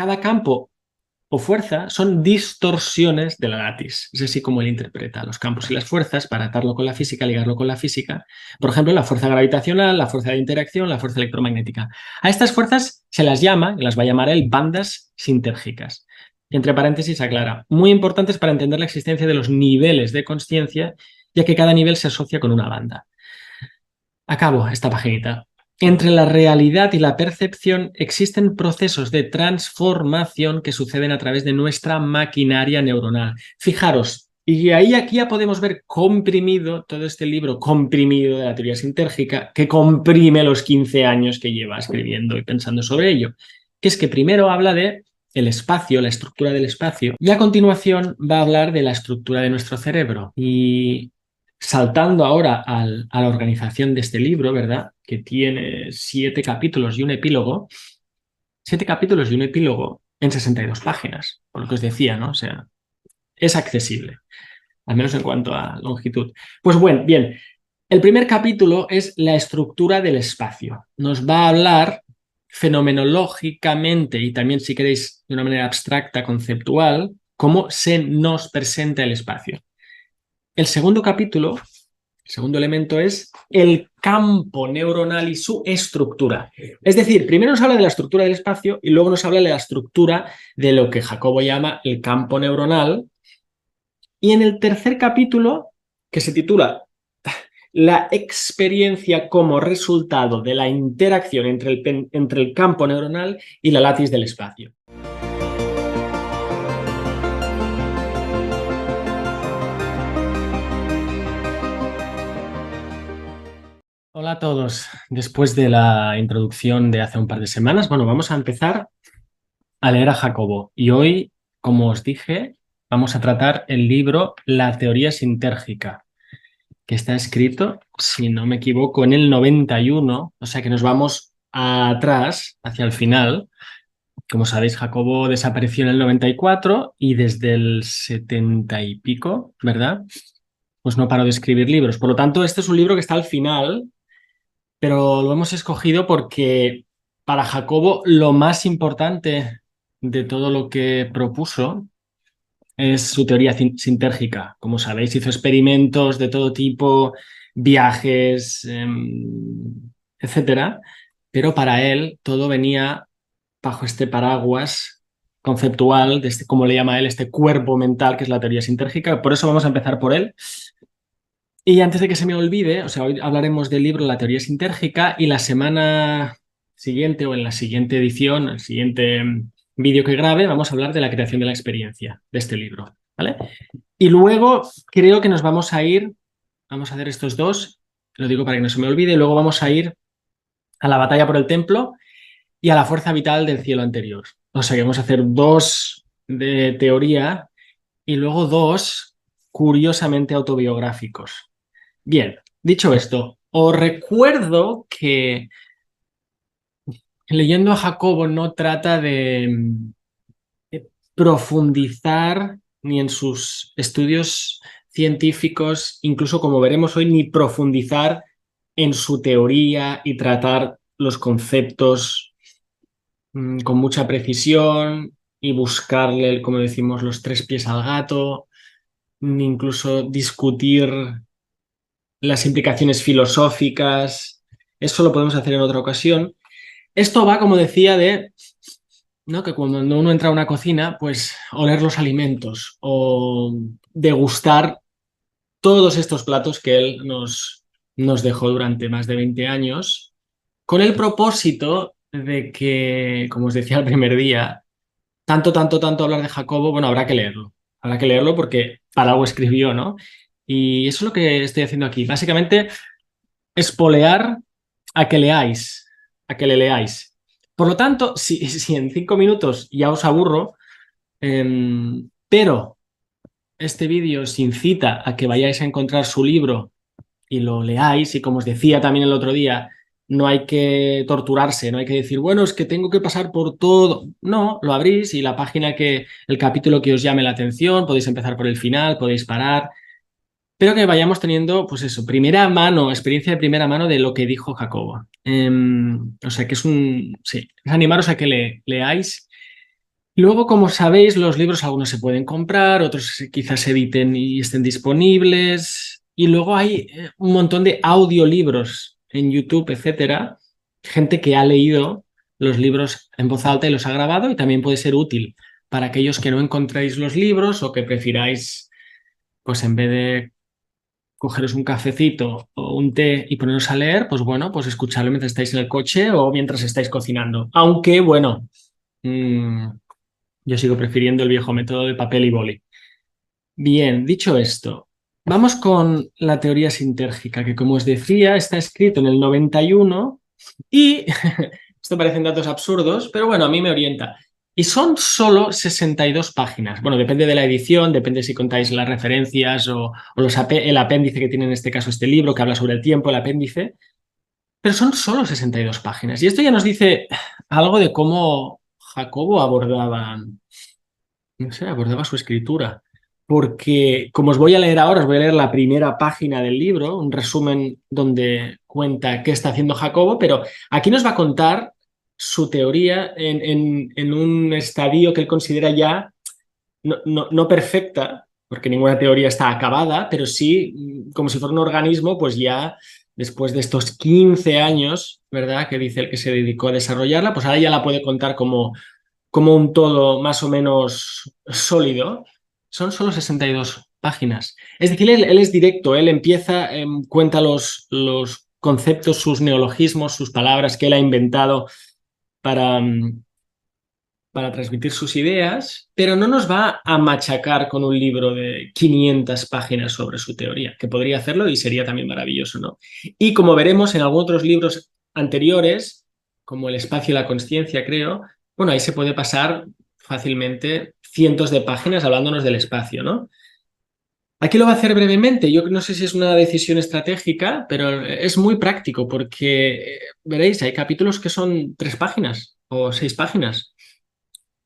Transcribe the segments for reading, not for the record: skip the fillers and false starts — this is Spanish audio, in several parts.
cada campo o fuerza son distorsiones de la lattice. Es así como él interpreta los campos y las fuerzas para atarlo con la física, ligarlo con la física. Por ejemplo, la fuerza gravitacional, la fuerza de interacción, la fuerza electromagnética. A estas fuerzas se las llama, y las va a llamar él, bandas sintérgicas. Y entre paréntesis aclara, muy importantes para entender la existencia de los niveles de consciencia, ya que cada nivel se asocia con una banda. Acabo esta paginita. Entre la realidad y la percepción existen procesos de transformación que suceden a través de nuestra maquinaria neuronal. Fijaros, y ahí aquí ya podemos ver comprimido todo este libro comprimido de la teoría sintérgica, que comprime los 15 años que lleva escribiendo y pensando sobre ello. Que es que primero habla de el espacio, la estructura del espacio, y a continuación va a hablar de la estructura de nuestro cerebro. Y saltando ahora a la organización de este libro, ¿verdad? Que tiene 7 capítulos y un epílogo. 7 capítulos y un epílogo en 62 páginas, por lo que os decía, ¿no? O sea, es accesible, al menos en cuanto a longitud. Pues bueno, bien, el primer capítulo es la estructura del espacio. Nos va a hablar fenomenológicamente y también, si queréis, de una manera abstracta, conceptual, cómo se nos presenta el espacio. El segundo capítulo, el segundo elemento es el campo neuronal y su estructura. Es decir, primero nos habla de la estructura del espacio y luego nos habla de la estructura de lo que Jacobo llama el campo neuronal. Y en el tercer capítulo, que se titula La experiencia como resultado de la interacción entre el campo neuronal y la lattice del espacio. Hola a todos. Después de la introducción de hace un par de semanas, bueno, vamos a empezar a leer a Jacobo. Y hoy, como os dije, vamos a tratar el libro La teoría sintérgica, que está escrito, si no me equivoco, en el 91, o sea que nos vamos atrás, hacia el final. Como sabéis, Jacobo desapareció en el 94 y desde el 70 y pico, ¿verdad? Pues no paró de escribir libros. Por lo tanto, este es un libro que está al final, pero lo hemos escogido porque para Jacobo lo más importante de todo lo que propuso es su teoría sintérgica. Como sabéis, hizo experimentos de todo tipo, viajes, etcétera, pero para él todo venía bajo este paraguas conceptual, de este, como le llama él, este cuerpo mental que es la teoría sintérgica. Por eso vamos a empezar por él. Y antes de que se me olvide, o sea, hoy hablaremos del libro La teoría sintérgica y la semana siguiente o en la siguiente edición, el siguiente vídeo que grabe, vamos a hablar de la creación de la experiencia de este libro, ¿vale? Y luego creo que nos vamos a ir, vamos a hacer estos dos, lo digo para que no se me olvide, y luego vamos a ir a la batalla por el templo y a la fuerza vital del cielo anterior. O sea, que vamos a hacer dos de teoría y luego dos curiosamente autobiográficos. Bien, dicho esto, os recuerdo que leyendo a Jacobo no trata de profundizar ni en sus estudios científicos, incluso como veremos hoy, ni profundizar en su teoría y tratar los conceptos con mucha precisión y buscarle, como decimos, los 3 pies al gato, ni incluso discutir las implicaciones filosóficas. Eso lo podemos hacer en otra ocasión. Esto va, como decía, de, ¿no?, que cuando uno entra a una cocina, pues oler los alimentos o degustar todos estos platos que él nos dejó durante más de 20 años, con el propósito de que, como os decía el primer día, tanto hablar de Jacobo, bueno, habrá que leerlo. Habrá que leerlo porque para algo escribió, ¿no? Y eso es lo que estoy haciendo aquí. Básicamente, espolear a que leáis, a que le leáis. Por lo tanto, si en 5 minutos ya os aburro, pero este vídeo os incita a que vayáis a encontrar su libro y lo leáis, y como os decía también el otro día, no hay que torturarse, no hay que decir, bueno, es que tengo que pasar por todo. No, lo abrís y la página el capítulo que os llame la atención, podéis empezar por el final, podéis parar, pero que vayamos teniendo, pues eso, primera mano, experiencia de primera mano de lo que dijo Jacobo. O sea, que es es animaros a que leáis Luego, como sabéis, los libros algunos se pueden comprar, otros quizás se editen y estén disponibles. Y luego hay un montón de audiolibros en YouTube, etcétera. Gente que ha leído los libros en voz alta y los ha grabado y también puede ser útil para aquellos que no encontráis los libros o que prefiráis, pues en vez de cogeros un cafecito o un té y poneros a leer, pues bueno, pues escucharlo mientras estáis en el coche o mientras estáis cocinando. Aunque, bueno, mmm, yo sigo prefiriendo el viejo método de papel y boli. Bien, dicho esto, vamos con la teoría sintérgica, que como os decía, está escrito en el 91 y esto parecen datos absurdos, pero bueno, a mí me orienta. Y son solo 62 páginas. Bueno, depende de la edición, depende si contáis las referencias o el apéndice que tiene en este caso este libro, que habla sobre el tiempo, el apéndice, pero son solo 62 páginas. Y esto ya nos dice algo de cómo Jacobo abordaba su escritura. Porque, como os voy a leer ahora, os voy a leer la primera página del libro, un resumen donde cuenta qué está haciendo Jacobo, pero aquí nos va a contar su teoría en un estadio que él considera ya no perfecta, porque ninguna teoría está acabada, pero sí como si fuera un organismo, pues ya después de estos 15 años, ¿verdad? Que dice el que se dedicó a desarrollarla, pues ahora ya la puede contar como un todo más o menos sólido. Son solo 62 páginas. Es decir, él es directo, él empieza, cuenta los conceptos, sus neologismos, sus palabras que él ha inventado para, para transmitir sus ideas, pero no nos va a machacar con un libro de 500 páginas sobre su teoría, que podría hacerlo y sería también maravilloso, ¿no? Y como veremos en algunos otros libros anteriores, como El espacio y la consciencia, creo, bueno, ahí se puede pasar fácilmente cientos de páginas hablándonos del espacio, ¿no? Aquí lo va a hacer brevemente. Yo no sé si es una decisión estratégica, pero es muy práctico porque, veréis, hay capítulos que son 3 páginas o 6 páginas.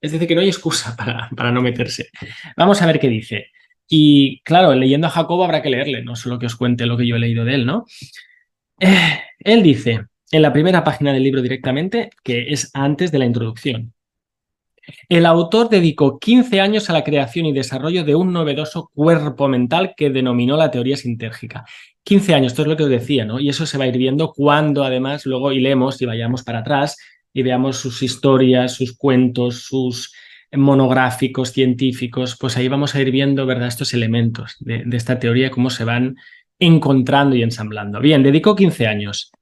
Es decir, que no hay excusa para no meterse. Vamos a ver qué dice. Y claro, leyendo a Jacobo habrá que leerle, no solo que os cuente lo que yo he leído de él, ¿no? Él dice en la primera página del libro directamente, que es antes de la introducción. El autor dedicó 15 años a la creación y desarrollo de un novedoso cuerpo mental que denominó la teoría sintérgica. 15 años, esto es lo que os decía, ¿no? Y eso se va a ir viendo cuando además luego hilemos y vayamos para atrás y veamos sus historias, sus cuentos, sus monográficos científicos, pues ahí vamos a ir viendo, ¿verdad?, estos elementos de esta teoría, cómo se van encontrando y ensamblando. Bien, dedicó 15 años.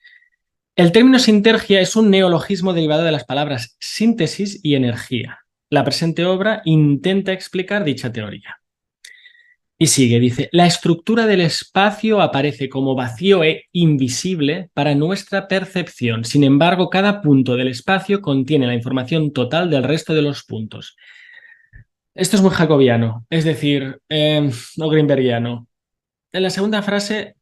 El término sintergia es un neologismo derivado de las palabras síntesis y energía. La presente obra intenta explicar dicha teoría. Y sigue, dice, la estructura del espacio aparece como vacío e invisible para nuestra percepción. Sin embargo, cada punto del espacio contiene la información total del resto de los puntos. Esto es muy jacobiano, es decir, no greenbergiano. En la segunda frase,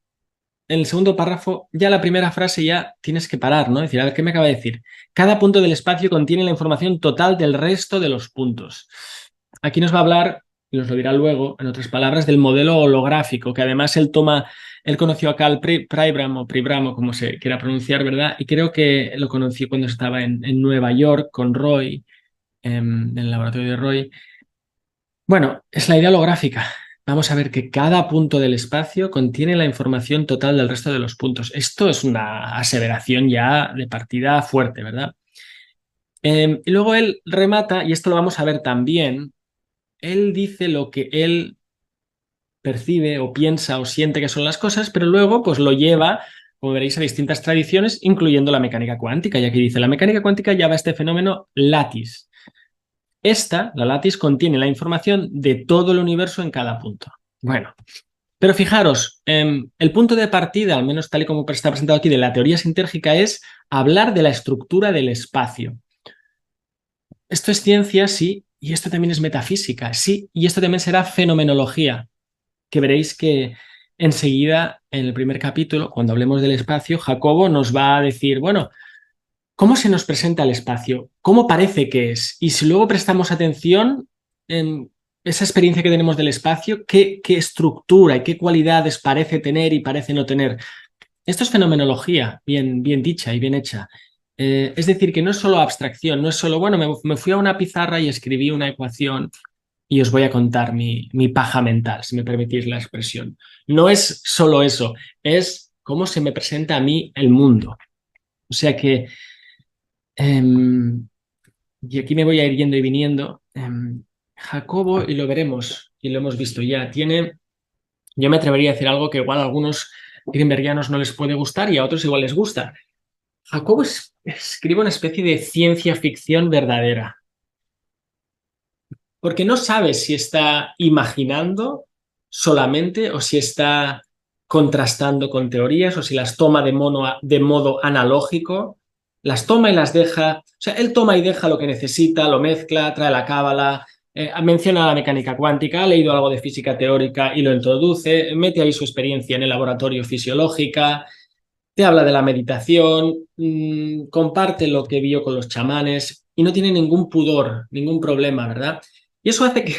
en el segundo párrafo, ya la primera frase ya tienes que parar, ¿no? Es decir, a ver, ¿qué me acaba de decir? Cada punto del espacio contiene la información total del resto de los puntos. Aquí nos va a hablar, y nos lo dirá luego, en otras palabras, del modelo holográfico, que además él conoció a Carl Pribram o Pribramo, como se quiera pronunciar, ¿verdad? Y creo que lo conoció cuando estaba en Nueva York con Roy, en el laboratorio de Roy. Bueno, es la idea holográfica. Vamos a ver que cada punto del espacio contiene la información total del resto de los puntos. Esto es una aseveración ya de partida fuerte, ¿verdad? Y luego él remata, y esto lo vamos a ver también, él dice lo que él percibe o piensa o siente que son las cosas, pero luego pues lo lleva, como veréis, a distintas tradiciones, incluyendo la mecánica cuántica. Y aquí dice, la mecánica cuántica llama a este fenómeno lattice. La lattice, contiene la información de todo el universo en cada punto. Bueno, pero fijaros, el punto de partida, al menos tal y como está presentado aquí, de la teoría sintérgica es hablar de la estructura del espacio. Esto es ciencia, sí, y esto también es metafísica, sí, y esto también será fenomenología, que veréis que enseguida, en el primer capítulo, cuando hablemos del espacio, Jacobo nos va a decir, bueno, ¿cómo se nos presenta el espacio? ¿Cómo parece que es? Y si luego prestamos atención en esa experiencia que tenemos del espacio, ¿qué estructura y qué cualidades parece tener y parece no tener? Esto es fenomenología, bien dicha y bien hecha. Es decir, que no es solo abstracción, no es solo, bueno, me fui a una pizarra y escribí una ecuación y os voy a contar mi paja mental, si me permitís la expresión. No es solo eso, es cómo se me presenta a mí el mundo. O sea que, y aquí me voy a ir yendo y viniendo, Jacobo, y lo veremos, y lo hemos visto ya, yo me atrevería a decir algo que igual a algunos greenbergianos no les puede gustar y a otros igual les gusta. Jacobo escribe una especie de ciencia ficción verdadera, porque no sabes si está imaginando solamente o si está contrastando con teorías o si las toma de modo analógico, las toma y las deja, o sea, él toma y deja lo que necesita, lo mezcla, trae la cábala, menciona la mecánica cuántica, ha leído algo de física teórica y lo introduce, mete ahí su experiencia en el laboratorio fisiológica, te habla de la meditación, comparte lo que vio con los chamanes y no tiene ningún pudor, ningún problema, ¿verdad? Y eso hace que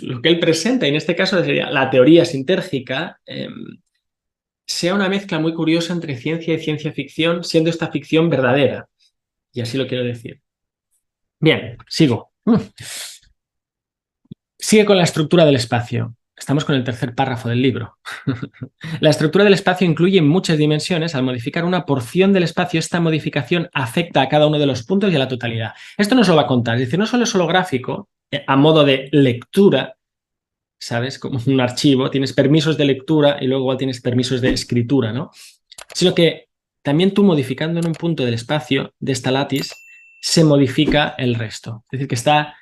lo que él presenta, y en este caso sería la teoría sintérgica, sea una mezcla muy curiosa entre ciencia y ciencia ficción, siendo esta ficción verdadera. Y así lo quiero decir. Bien, sigo. Sigue con la estructura del espacio. Estamos con el tercer párrafo del libro. La estructura del espacio incluye muchas dimensiones. Al modificar una porción del espacio, esta modificación afecta a cada uno de los puntos y a la totalidad. Esto nos lo va a contar. Es decir, no solo es holográfico, a modo de lectura, ¿sabes? Como un archivo, tienes permisos de lectura y luego igual tienes permisos de escritura, ¿no? Sino que también tú modificando en un punto del espacio de esta lattice, se modifica el resto. Es decir, que está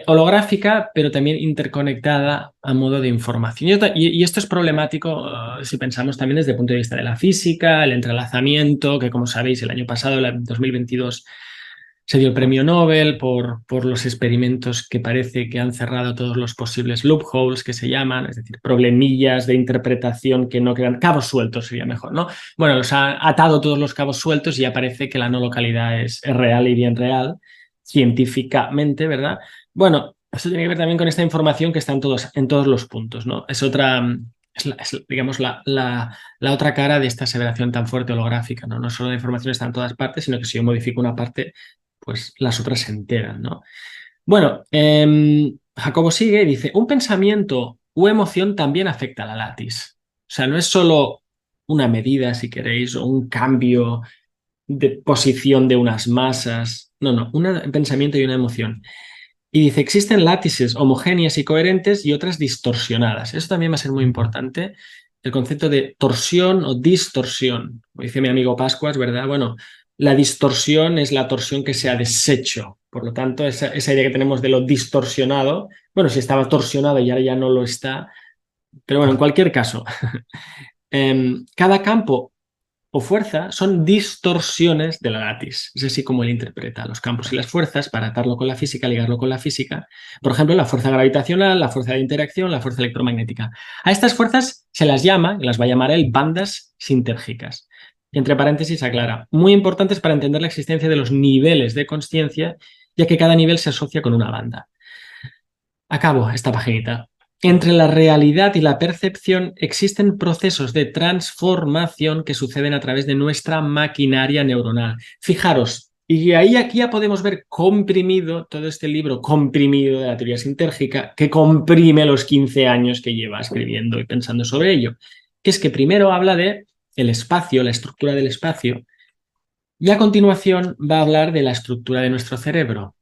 holográfica, pero también interconectada a modo de información. Y esto es problemático si pensamos también desde el punto de vista de la física, el entrelazamiento, que como sabéis, el año pasado, en 2022, se dio el premio Nobel por los experimentos que parece que han cerrado todos los posibles loopholes que se llaman, es decir, problemillas de interpretación que no quedan, cabos sueltos sería mejor, ¿no? Bueno, los ha atado todos los cabos sueltos y ya parece que la no localidad es real y bien real, científicamente, ¿verdad? Bueno, eso tiene que ver también con esta información que está en todos los puntos, ¿no? Es otra, digamos, la otra cara de esta aseveración tan fuerte holográfica, ¿no? No solo la información está en todas partes, sino que si yo modifico una parte, pues las otras se enteran, ¿no? Bueno, Jacobo sigue y dice, un pensamiento u emoción también afecta a la lattice. O sea, no es solo una medida, si queréis, o un cambio de posición de unas masas. No, no, un pensamiento y una emoción. Y dice, existen látices homogéneas y coherentes y otras distorsionadas. Eso también va a ser muy importante, el concepto de torsión o distorsión. Como dice mi amigo Pascuas, ¿verdad? Bueno, la distorsión es la torsión que se ha deshecho. Por lo tanto, esa idea que tenemos de lo distorsionado, bueno, si estaba torsionado y ahora ya no lo está, pero bueno, en cualquier caso, cada campo o fuerza son distorsiones de la lattice. Es así como él interpreta los campos y las fuerzas para atarlo con la física, ligarlo con la física. Por ejemplo, la fuerza gravitacional, la fuerza de interacción, la fuerza electromagnética. A estas fuerzas se las llama, las va a llamar él, bandas sintérgicas. Entre paréntesis aclara, muy importantes para entender la existencia de los niveles de consciencia, ya que cada nivel se asocia con una banda. Acabo esta paginita. Entre la realidad y la percepción existen procesos de transformación que suceden a través de nuestra maquinaria neuronal. Fijaros, y ahí aquí ya podemos ver comprimido todo este libro comprimido de la teoría sintérgica que comprime los 15 años que lleva escribiendo y pensando sobre ello. Que es que primero habla de el espacio, la estructura del espacio, y a continuación va a hablar de la estructura de nuestro cerebro.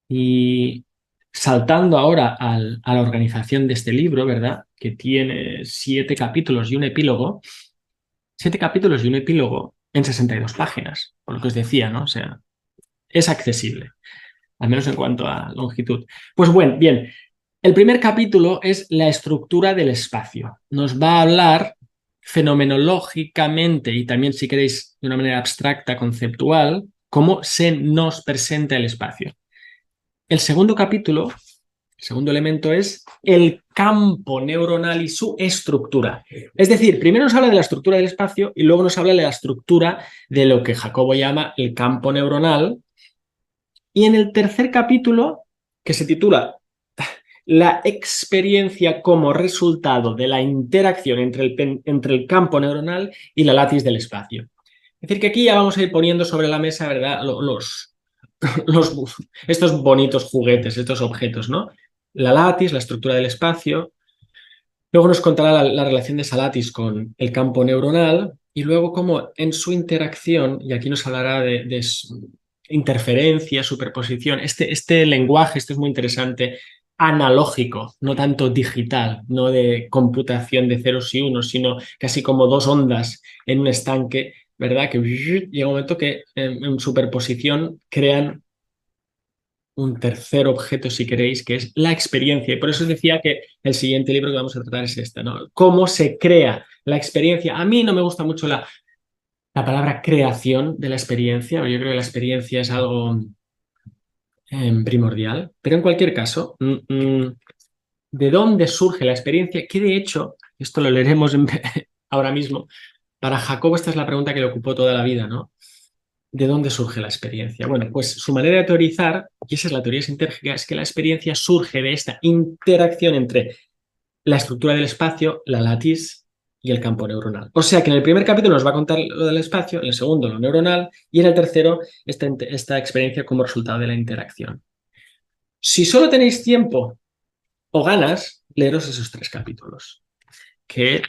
Y saltando ahora a la organización de este libro, ¿verdad? Que tiene 7 capítulos y un epílogo. 7 capítulos y un epílogo en 62 páginas, por lo que os decía, ¿no? O sea, es accesible, al menos en cuanto a longitud. Pues bueno, bien, el primer capítulo es la estructura del espacio. Nos va a hablar fenomenológicamente y también, si queréis, de una manera abstracta, conceptual, cómo se nos presenta el espacio. El segundo capítulo, el segundo elemento es el campo neuronal y su estructura. Es decir, primero nos habla de la estructura del espacio y luego nos habla de la estructura de lo que Jacobo llama el campo neuronal. Y en el tercer capítulo, que se titula La experiencia como resultado de la interacción entre el campo neuronal y la lattice del espacio. Es decir, que aquí ya vamos a ir poniendo sobre la mesa, ¿verdad? Los, estos bonitos juguetes, estos objetos, ¿no? La latis, la estructura del espacio. Luego nos contará la relación de esa latis con el campo neuronal y luego cómo en su interacción, y aquí nos hablará de interferencia, superposición, este lenguaje, esto es muy interesante, analógico, no tanto digital, no de computación de ceros y unos, sino casi como dos ondas en un estanque, ¿verdad? Que llega un momento que en superposición crean un tercer objeto, si queréis, que es la experiencia. Y por eso os decía que el siguiente libro que vamos a tratar es este, ¿no? Cómo se crea la experiencia. A mí no me gusta mucho la palabra creación de la experiencia, yo creo que la experiencia es algo primordial, pero en cualquier caso, ¿de dónde surge la experiencia? Que de hecho, esto lo leeremos ahora mismo, para Jacobo esta es la pregunta que le ocupó toda la vida, ¿no? ¿De dónde surge la experiencia? Bueno, pues su manera de teorizar, y esa es la teoría sintérgica, es que la experiencia surge de esta interacción entre la estructura del espacio, la latiz y el campo neuronal. O sea que en el primer capítulo nos va a contar lo del espacio, en el segundo lo neuronal y en el tercero esta experiencia como resultado de la interacción. Si solo tenéis tiempo o ganas, leeros esos 3 capítulos, que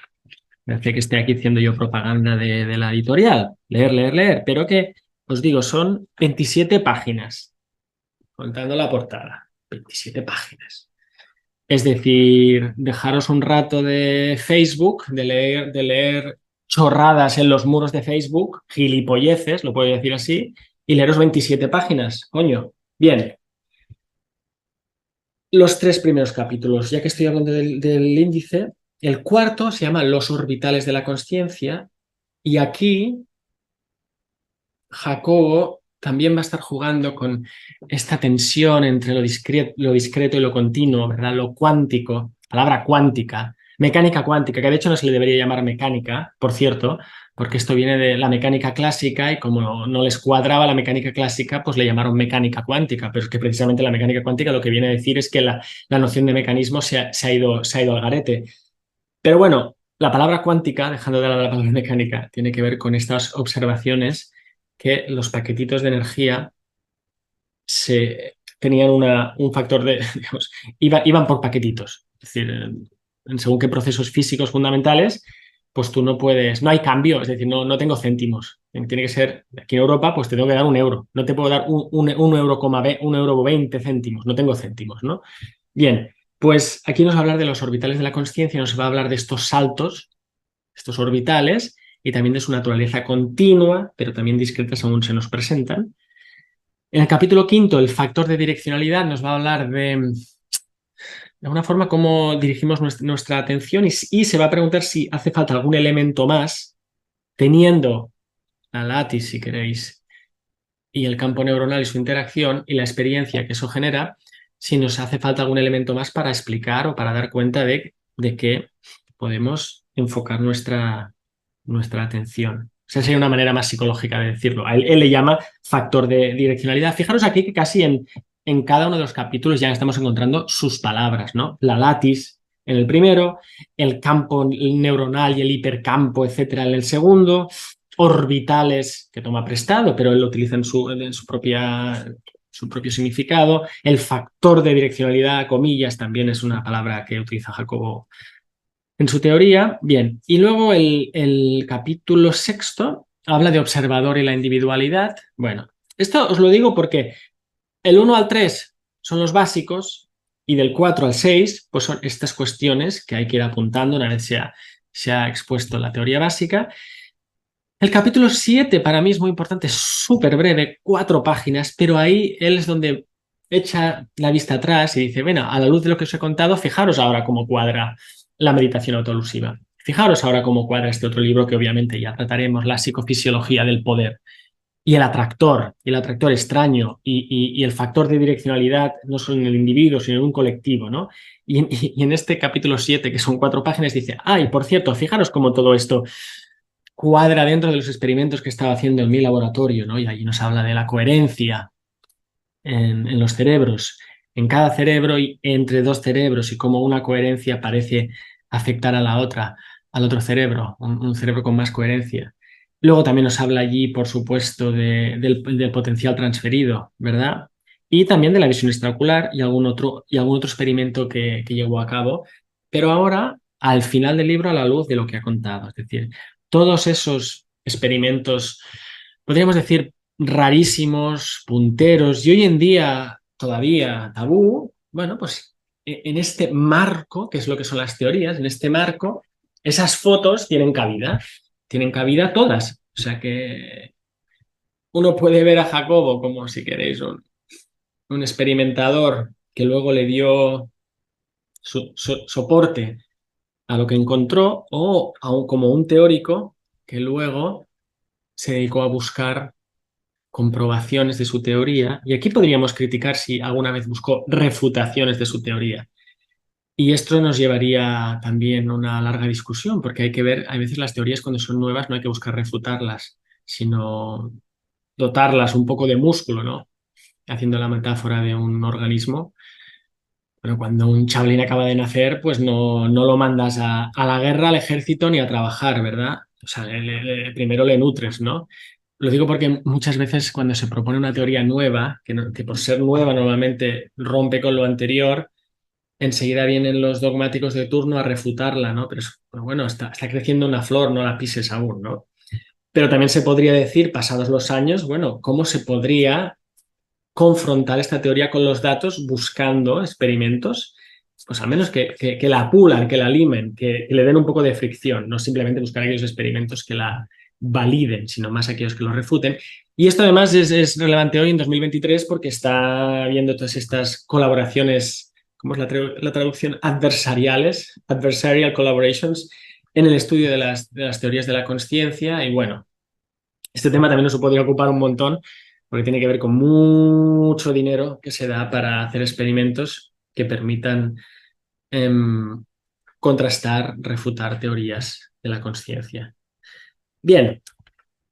me hace que esté aquí haciendo yo propaganda de la editorial. Leer, leer, leer. Pero que, os digo, son 27 páginas, contando la portada. 27 páginas. Es decir, dejaros un rato de Facebook, de leer chorradas en los muros de Facebook, gilipolleces, lo puedo decir así, y leeros 27 páginas. Coño. Bien. Los 3 primeros capítulos, ya que estoy hablando del índice, el cuarto se llama Los orbitales de la consciencia, y aquí Jacobo también va a estar jugando con esta tensión entre lo discreto y lo continuo, ¿verdad? Lo cuántico, palabra cuántica, mecánica cuántica, que de hecho no se le debería llamar mecánica, por cierto, porque esto viene de la mecánica clásica y como no les cuadraba la mecánica clásica, pues le llamaron mecánica cuántica, pero es que precisamente la mecánica cuántica lo que viene a decir es que la noción de mecanismo se ha ido al garete. Pero bueno, la palabra cuántica, dejando de lado la palabra mecánica, tiene que ver con estas observaciones que los paquetitos de energía tenían un factor de, digamos, iban por paquetitos. Es decir, según qué procesos físicos fundamentales, pues tú no hay cambio, es decir, no tengo céntimos. Tiene que ser, aquí en Europa, pues te tengo que dar 1 euro. No te puedo dar un euro, 1,20 céntimos, no tengo céntimos, ¿no? Bien, pues aquí nos va a hablar de los orbitales de la consciencia, nos va a hablar de estos saltos, estos orbitales, y también de su naturaleza continua, pero también discreta según se nos presentan. En el capítulo quinto, el factor de direccionalidad nos va a hablar de alguna forma cómo dirigimos nuestra atención y se va a preguntar si hace falta algún elemento más, teniendo la latis, si queréis, y el campo neuronal y su interacción y la experiencia que eso genera, si nos hace falta algún elemento más para explicar o para dar cuenta de que podemos enfocar nuestra atención. Esa sería una manera más psicológica de decirlo. A él le llama factor de direccionalidad. Fijaros aquí que casi en cada uno de los capítulos ya estamos encontrando sus palabras, ¿no? La latis en el primero, el campo neuronal y el hipercampo, etcétera, en el segundo, orbitales que toma prestado, pero él lo utiliza en su propio significado. El factor de direccionalidad, comillas, también es una palabra que utiliza Jacobo en su teoría. Bien, y luego el capítulo sexto habla de observador y la individualidad. Bueno, esto os lo digo porque el 1 al 3 son los básicos y del 4 al 6 pues son estas cuestiones que hay que ir apuntando una vez se ha expuesto la teoría básica. El capítulo 7 para mí es muy importante, es súper breve, 4 páginas, pero ahí él es donde echa la vista atrás y dice, bueno, a la luz de lo que os he contado, fijaros ahora cómo cuadra la meditación autoelusiva. Fijaros ahora cómo cuadra este otro libro que obviamente ya trataremos, la psicofisiología del poder. Y el atractor extraño y el factor de direccionalidad no solo en el individuo, sino en un colectivo, ¿no? Y en este capítulo 7, que son 4 páginas, dice, y por cierto, fijaros cómo todo esto cuadra dentro de los experimentos que estaba haciendo en mi laboratorio, ¿no? Y allí nos habla de la coherencia en los cerebros, en cada cerebro y entre dos cerebros y cómo una coherencia parece afectar a la otra, al otro cerebro, un cerebro con más coherencia. Luego también nos habla allí, por supuesto, del potencial transferido, ¿verdad? Y también de la visión extraocular y algún otro experimento que llevó a cabo. Pero ahora, al final del libro, a la luz de lo que ha contado. Es decir, todos esos experimentos, podríamos decir, rarísimos, punteros, y hoy en día todavía tabú, bueno, pues en este marco, que es lo que son las teorías, en este marco, esas fotos tienen cabida todas. O sea que uno puede ver a Jacobo como, si queréis, un experimentador que luego le dio soporte a lo que encontró, o como un teórico que luego se dedicó a buscar comprobaciones de su teoría. Y aquí podríamos criticar si alguna vez buscó refutaciones de su teoría. Y esto nos llevaría también a una larga discusión, porque hay que ver, a veces las teorías cuando son nuevas no hay que buscar refutarlas, sino dotarlas un poco de músculo, ¿no? Haciendo la metáfora de un organismo. Pero cuando un chavalín acaba de nacer, pues no lo mandas a la guerra, al ejército, ni a trabajar, ¿verdad? O sea, primero le nutres, ¿no? Lo digo porque muchas veces cuando se propone una teoría nueva, que por ser nueva normalmente rompe con lo anterior, enseguida vienen los dogmáticos de turno a refutarla, ¿no? Pero bueno, está creciendo una flor, no la pises aún, ¿no? Pero también se podría decir, pasados los años, bueno, ¿cómo se podría confrontar esta teoría con los datos buscando experimentos? Pues al menos que la pulan, que la limen, que le den un poco de fricción, no simplemente buscar aquellos experimentos que la validen, sino más aquellos que los refuten. Y esto además es relevante hoy en 2023 porque está habiendo todas estas colaboraciones, ¿cómo es la traducción? Adversariales, adversarial collaborations, en el estudio de las teorías de la conciencia. Y bueno, este tema también nos podría ocupar un montón porque tiene que ver con mucho dinero que se da para hacer experimentos que permitan em, contrastar, refutar teorías de la conciencia. Bien,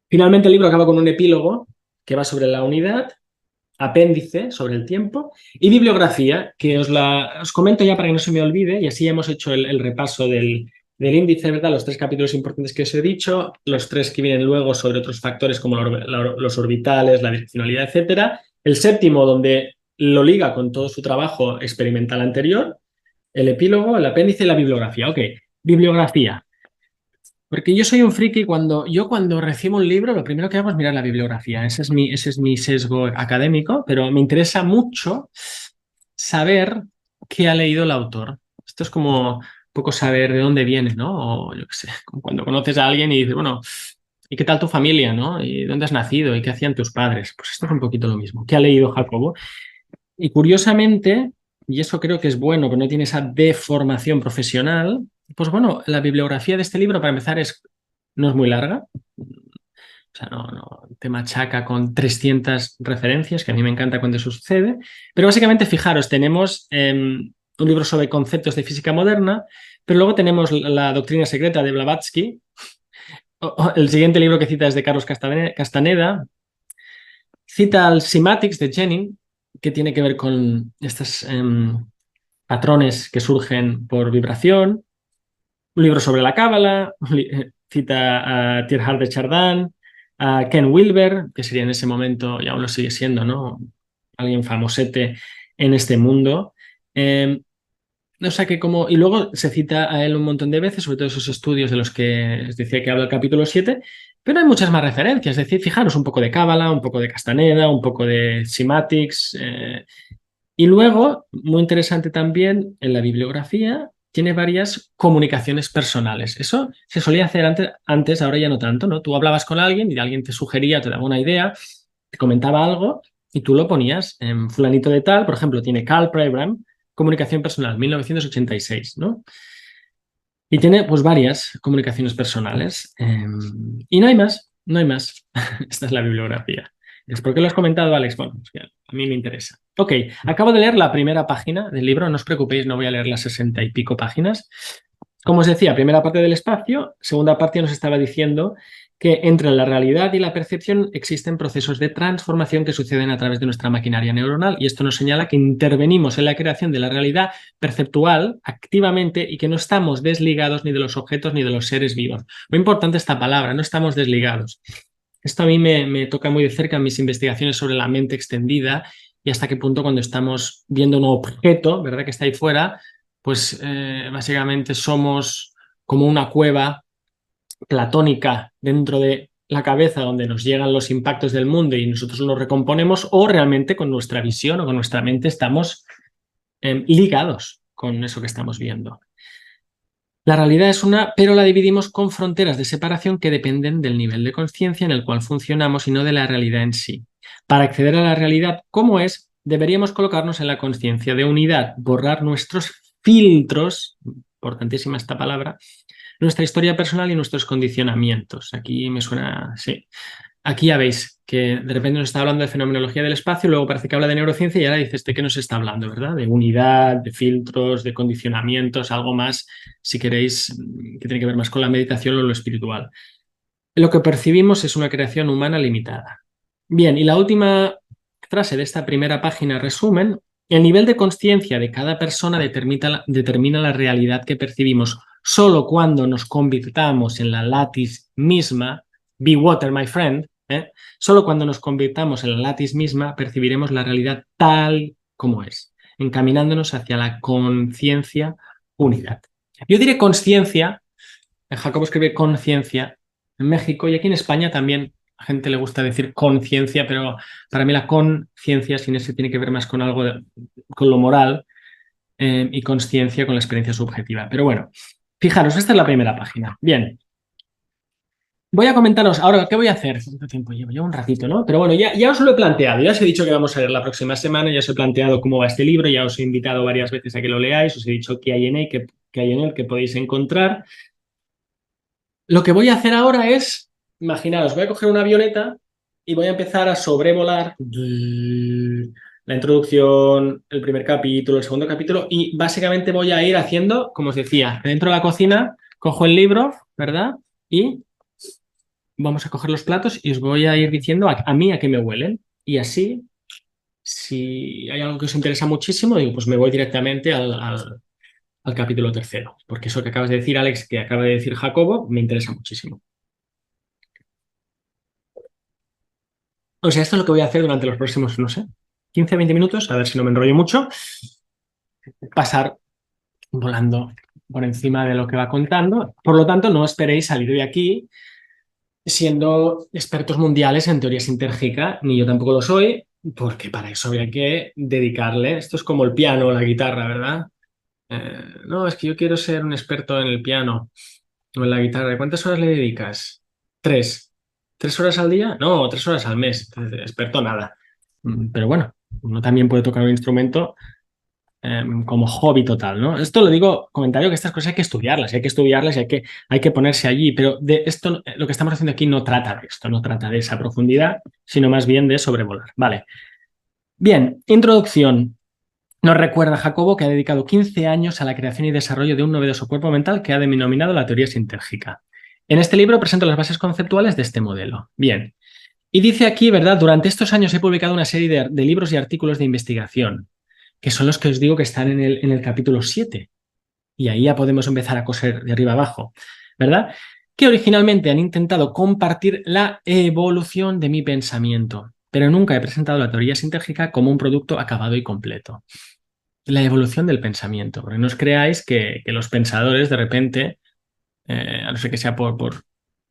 finalmente el libro acaba con un epílogo que va sobre la unidad, apéndice sobre el tiempo y bibliografía, que os comento ya para que no se me olvide, y así ya hemos hecho el repaso del índice, ¿verdad? Los 3 capítulos importantes que os he dicho, los 3 que vienen luego sobre otros factores como los orbitales, la direccionalidad, etcétera. El séptimo, donde lo liga con todo su trabajo experimental anterior, el epílogo, el apéndice y la bibliografía. Ok, bibliografía. Porque yo soy un friki, cuando recibo un libro, lo primero que hago es mirar la bibliografía. Ese es mi sesgo académico, pero me interesa mucho saber qué ha leído el autor. Esto es como un poco saber de dónde viene, ¿no? O yo qué sé, como cuando conoces a alguien y dices, bueno, ¿y qué tal tu familia, no? ¿Y dónde has nacido? ¿Y qué hacían tus padres? Pues esto es un poquito lo mismo. ¿Qué ha leído Jacobo? Y curiosamente, y eso creo que es bueno, que no tiene esa deformación profesional, pues bueno, la bibliografía de este libro, para empezar, no es muy larga. O sea, no te machaca con 300 referencias, que a mí me encanta cuando eso sucede. Pero básicamente, fijaros, tenemos un libro sobre conceptos de física moderna, pero luego tenemos la doctrina secreta de Blavatsky. El siguiente libro que cita es de Carlos Castaneda. Cita al Cymatics de Jennings, que tiene que ver con estos patrones que surgen por vibración. Un libro sobre la cábala, cita a Teilhard de Chardin, a Ken Wilber, que sería en ese momento, y aún lo sigue siendo, ¿no? Alguien famosete en este mundo. O sea que y luego se cita a él un montón de veces, sobre todo esos estudios de los que os decía que habla el capítulo 7, pero hay muchas más referencias. Es decir, fijaros, un poco de Cábala, un poco de Castaneda, un poco de Cymatics. Y luego, muy interesante también, en la bibliografía, tiene varias comunicaciones personales. Eso se solía hacer antes, ahora ya no tanto, ¿no? Tú hablabas con alguien y alguien te sugería, te daba una idea, te comentaba algo y tú lo ponías en fulanito de tal. Por ejemplo, tiene Carl Pribram, Comunicación Personal, 1986, ¿no? Y tiene pues varias comunicaciones personales. Y no hay más, no hay más. Esta es la bibliografía. ¿Por qué lo has comentado, Alex? Bueno, pues a mí me interesa. Ok, acabo de leer la primera página del libro, no os preocupéis, no voy a leer las 60 y pico páginas. Como os decía, primera parte del espacio, segunda parte nos estaba diciendo que entre la realidad y la percepción existen procesos de transformación que suceden a través de nuestra maquinaria neuronal, y esto nos señala que intervenimos en la creación de la realidad perceptual activamente y que no estamos desligados ni de los objetos ni de los seres vivos. Muy importante esta palabra, no estamos desligados. Esto a mí me toca muy de cerca en mis investigaciones sobre la mente extendida y hasta qué punto cuando estamos viendo un objeto, ¿verdad?, que está ahí fuera, pues básicamente somos como una cueva platónica dentro de la cabeza donde nos llegan los impactos del mundo y nosotros los recomponemos, o realmente con nuestra visión o con nuestra mente estamos ligados con eso que estamos viendo. La realidad es una, pero la dividimos con fronteras de separación que dependen del nivel de conciencia en el cual funcionamos y no de la realidad en sí. Para acceder a la realidad como es, deberíamos colocarnos en la conciencia de unidad, borrar nuestros filtros, importantísima esta palabra, nuestra historia personal y nuestros condicionamientos. Aquí me suena, sí. Aquí ya veis que de repente nos está hablando de fenomenología del espacio, luego parece que habla de neurociencia y ahora dices de qué nos está hablando, ¿verdad? De unidad, de filtros, de condicionamientos, algo más, si queréis, que tiene que ver más con la meditación o lo espiritual. Lo que percibimos es una creación humana limitada. Bien, y la última frase de esta primera página resumen: el nivel de conciencia de cada persona determina la realidad que percibimos. Solo cuando nos convirtamos en la latis misma, be water, my friend, solo cuando nos convirtamos en la latis misma percibiremos la realidad tal como es, encaminándonos hacia la conciencia unidad. Yo diré conciencia, Jacobo escribe conciencia en México y aquí en España también a gente le gusta decir conciencia, pero para mí la conciencia sin ese tiene que ver más con algo con lo moral, y conciencia con la experiencia subjetiva. Pero bueno, fijaros, esta es la primera página. Bien, voy a comentaros ahora qué voy a hacer. ¿Cuánto tiempo llevo? Llevo un ratito, ¿no? Pero bueno, ya os lo he planteado, ya os he dicho que vamos a ver la próxima semana, ya os he planteado cómo va este libro, ya os he invitado varias veces a que lo leáis, os he dicho qué hay en él, qué hay en él, que podéis encontrar. Lo que voy a hacer ahora es, imaginaros, voy a coger una avioneta y voy a empezar a sobrevolar la introducción, el primer capítulo, el segundo capítulo, y básicamente voy a ir haciendo, como os decía, dentro de la cocina, cojo el libro, ¿verdad? Y vamos a coger los platos y os voy a ir diciendo a mí a qué me huelen. Y así, si hay algo que os interesa muchísimo, digo, pues me voy directamente al capítulo tercero, porque eso que acabas de decir, Alex, que acaba de decir Jacobo, me interesa muchísimo. O sea, esto es lo que voy a hacer durante los próximos, no sé, 15, 20 minutos, a ver si no me enrollo mucho, pasar volando por encima de lo que va contando. Por lo tanto, no esperéis salir de aquí siendo expertos mundiales en teoría sintérgica, ni yo tampoco lo soy, porque para eso habría que dedicarle, esto es como el piano o la guitarra, ¿verdad? No, es que yo quiero ser un experto en el piano o en la guitarra. ¿Cuántas horas le dedicas? Tres. ¿3 horas al día? No, 3 horas al mes. Entonces, experto nada. Pero bueno, uno también puede tocar un instrumento como hobby total, ¿no? Esto lo digo, comentario, que estas cosas hay que estudiarlas y hay que ponerse allí, pero de esto, lo que estamos haciendo aquí no trata de esto, no trata de esa profundidad, sino más bien de sobrevolar. Vale. Bien, introducción. Nos recuerda Jacobo que ha dedicado 15 años a la creación y desarrollo de un novedoso cuerpo mental que ha denominado la teoría sintérgica. En este libro presento las bases conceptuales de este modelo. Bien. Y dice aquí, ¿verdad? Durante estos años he publicado una serie de libros y artículos de investigación, que son los que os digo que están en el capítulo 7. Y ahí ya podemos empezar a coser de arriba abajo, ¿verdad? Que originalmente han intentado compartir la evolución de mi pensamiento, pero nunca he presentado la teoría sintérgica como un producto acabado y completo. La evolución del pensamiento, porque no os creáis que los pensadores de repente, a no ser que sea por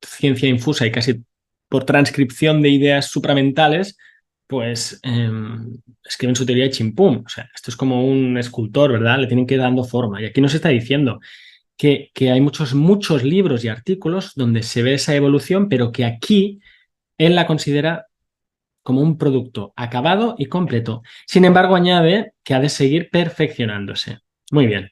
ciencia infusa y casi por transcripción de ideas supramentales, pues escriben su teoría de chimpum. O sea, esto es como un escultor, ¿verdad? Le tienen que ir dando forma. Y aquí nos está diciendo que hay muchos libros y artículos donde se ve esa evolución, pero que aquí él la considera como un producto acabado y completo. Sin embargo, añade que ha de seguir perfeccionándose. Muy bien.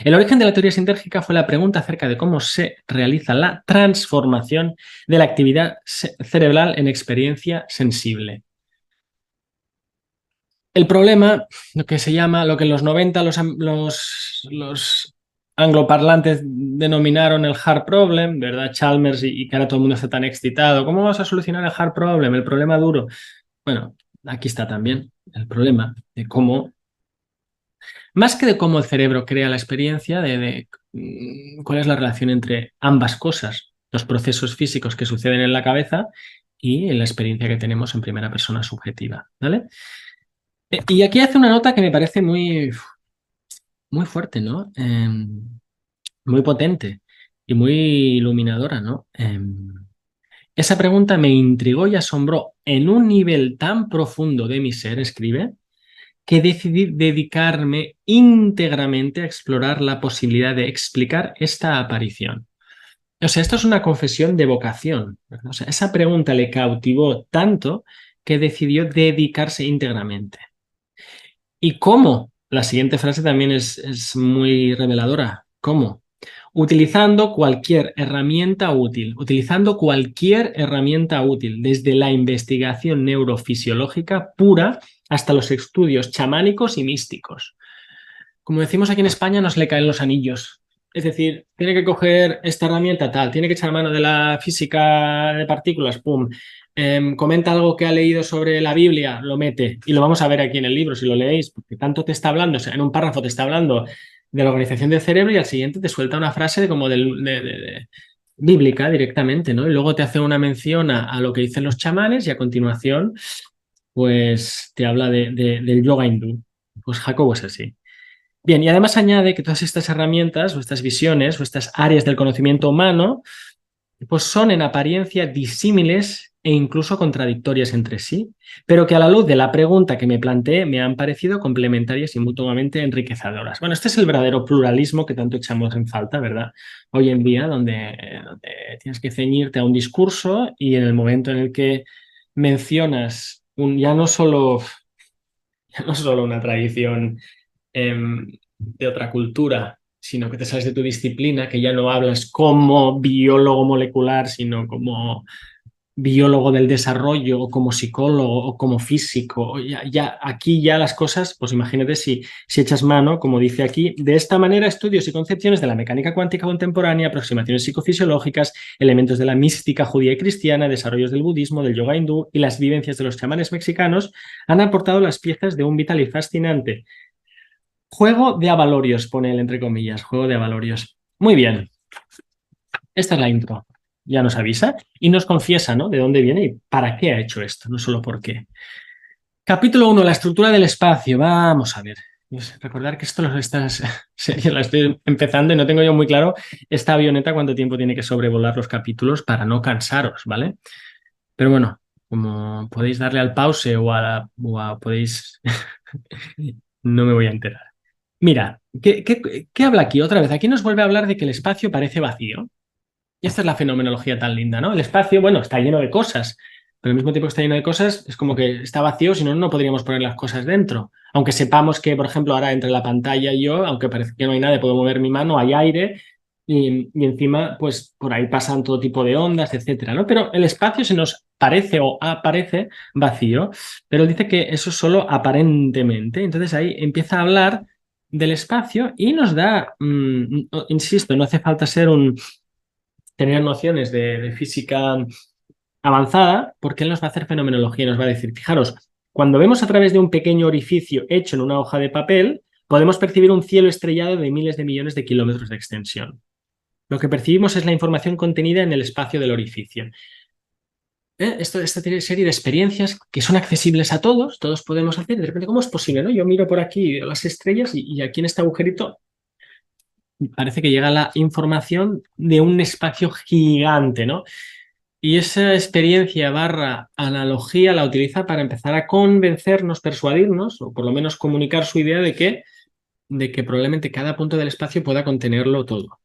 El origen de la teoría sintérgica fue la pregunta acerca de cómo se realiza la transformación de la actividad cerebral en experiencia sensible. El problema, lo que se llama, lo que en los 90 los angloparlantes denominaron el hard problem, ¿verdad? Chalmers y que ahora todo el mundo está tan excitado. ¿Cómo vas a solucionar el hard problem, el problema duro? Bueno, aquí está también el problema de cómo, más que de cómo el cerebro crea la experiencia, de cuál es la relación entre ambas cosas, los procesos físicos que suceden en la cabeza y en la experiencia que tenemos en primera persona subjetiva, ¿vale? Y aquí hace una nota que me parece muy fuerte, ¿no? Muy potente y muy iluminadora, ¿no? Esa pregunta me intrigó y asombró en un nivel tan profundo de mi ser, escribe, que decidí dedicarme íntegramente a explorar la posibilidad de explicar esta aparición. O sea, esto es una confesión de vocación, ¿verdad? O sea, esa pregunta le cautivó tanto que decidió dedicarse íntegramente. ¿Y cómo? La siguiente frase también es muy reveladora. ¿Cómo? Utilizando cualquier herramienta útil, utilizando cualquier herramienta útil, desde la investigación neurofisiológica pura hasta los estudios chamánicos y místicos. Como decimos aquí en España, nos le caen los anillos. Es decir, tiene que coger esta herramienta tal, tiene que echar mano de la física de partículas, pum. Comenta algo que ha leído sobre la Biblia, lo mete. Y lo vamos a ver aquí en el libro, si lo leéis, porque tanto te está hablando, o sea, en un párrafo te está hablando de la organización del cerebro y al siguiente te suelta una frase bíblica directamente, ¿no? Y luego te hace una mención a lo que dicen los chamanes y a continuación, pues te habla del yoga hindú. Pues Jacobo es así. Bien, y además añade que todas estas herramientas o estas visiones o estas áreas del conocimiento humano pues son en apariencia disímiles e incluso contradictorias entre sí, pero que a la luz de la pregunta que me planteé me han parecido complementarias y mutuamente enriquecedoras. Bueno, este es el verdadero pluralismo que tanto echamos en falta, ¿verdad? Hoy en día, donde tienes que ceñirte a un discurso y en el momento en el que mencionas ya no solo una tradición de otra cultura, sino que te sales de tu disciplina, que ya no hablas como biólogo molecular, sino como biólogo del desarrollo, o como psicólogo, o como físico. Aquí ya las cosas, pues imagínate si echas mano, como dice aquí, de esta manera estudios y concepciones de la mecánica cuántica contemporánea, aproximaciones psicofisiológicas, elementos de la mística judía y cristiana, desarrollos del budismo, del yoga hindú y las vivencias de los chamanes mexicanos han aportado las piezas de un vital y fascinante juego de avalorios, pone él entre comillas, juego de avalorios. Muy bien, esta es la intro. Ya nos avisa y nos confiesa, ¿no? De dónde viene y para qué ha hecho esto, no solo por qué. Capítulo 1, la estructura del espacio. Vamos a ver. Recordar que estas series la estoy empezando y no tengo yo muy claro esta avioneta cuánto tiempo tiene que sobrevolar los capítulos para no cansaros, ¿vale? Pero bueno, como podéis darle al pause podéis... no me voy a enterar. Mira, ¿qué habla aquí otra vez? Aquí nos vuelve a hablar de que el espacio parece vacío. Y esta es la fenomenología tan linda, ¿no? El espacio, bueno, está lleno de cosas, pero al mismo tiempo que está lleno de cosas, es como que está vacío, si no, no podríamos poner las cosas dentro. Aunque sepamos que, por ejemplo, ahora entre la pantalla y yo, aunque parece que no hay nada, puedo mover mi mano, hay aire, y encima, pues por ahí pasan todo tipo de ondas, etcétera, ¿no? Pero el espacio se nos parece o aparece vacío, pero él dice que eso es solo aparentemente. Entonces ahí empieza a hablar del espacio y nos da, insisto, no hace falta tener nociones de física avanzada, porque él nos va a hacer fenomenología y nos va a decir, fijaros, cuando vemos a través de un pequeño orificio hecho en una hoja de papel, podemos percibir un cielo estrellado de miles de millones de kilómetros de extensión. Lo que percibimos es la información contenida en el espacio del orificio. Esta serie de experiencias que son accesibles a todos podemos hacer. De repente, ¿cómo es posible? ¿No? Yo miro por aquí las estrellas y aquí en este agujerito parece que llega la información de un espacio gigante, ¿no? Y esa experiencia barra analogía la utiliza para empezar a convencernos, persuadirnos, o por lo menos comunicar su idea de que probablemente cada punto del espacio pueda contenerlo todo.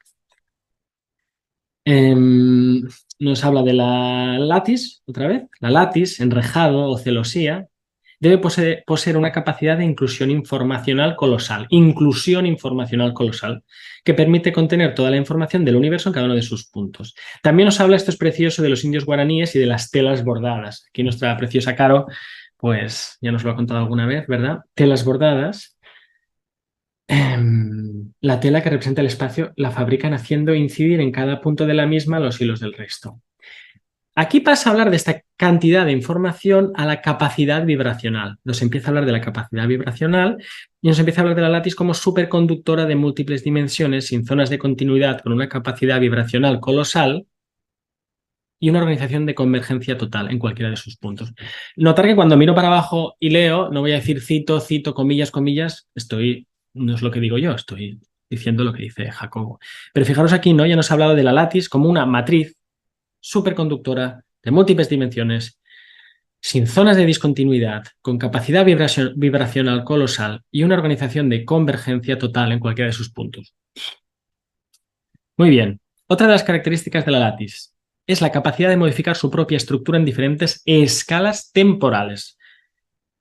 Nos habla de la latis, otra vez. La latis, enrejado o celosía, debe poseer una capacidad de inclusión informacional colosal, que permite contener toda la información del universo en cada uno de sus puntos. También nos habla, esto es precioso, de los indios guaraníes y de las telas bordadas. Aquí nuestra preciosa Caro, pues ya nos lo ha contado alguna vez, ¿verdad? Telas bordadas. la tela que representa el espacio la fabrican haciendo incidir en cada punto de la misma los hilos del resto. Aquí pasa a hablar de esta cantidad de información a la capacidad vibracional. Nos empieza a hablar de la capacidad vibracional y nos empieza a hablar de la lattice como superconductora de múltiples dimensiones sin zonas de continuidad con una capacidad vibracional colosal y una organización de convergencia total en cualquiera de sus puntos. Notar que cuando miro para abajo y leo, no voy a decir cito, comillas, comillas, no es lo que digo yo, estoy diciendo lo que dice Jacobo. Pero fijaros aquí, ¿no? Ya nos ha hablado de la lattice como una matriz superconductora de múltiples dimensiones, sin zonas de discontinuidad, con capacidad vibracional colosal y una organización de convergencia total en cualquiera de sus puntos. Muy bien. Otra de las características de la lattice es la capacidad de modificar su propia estructura en diferentes escalas temporales.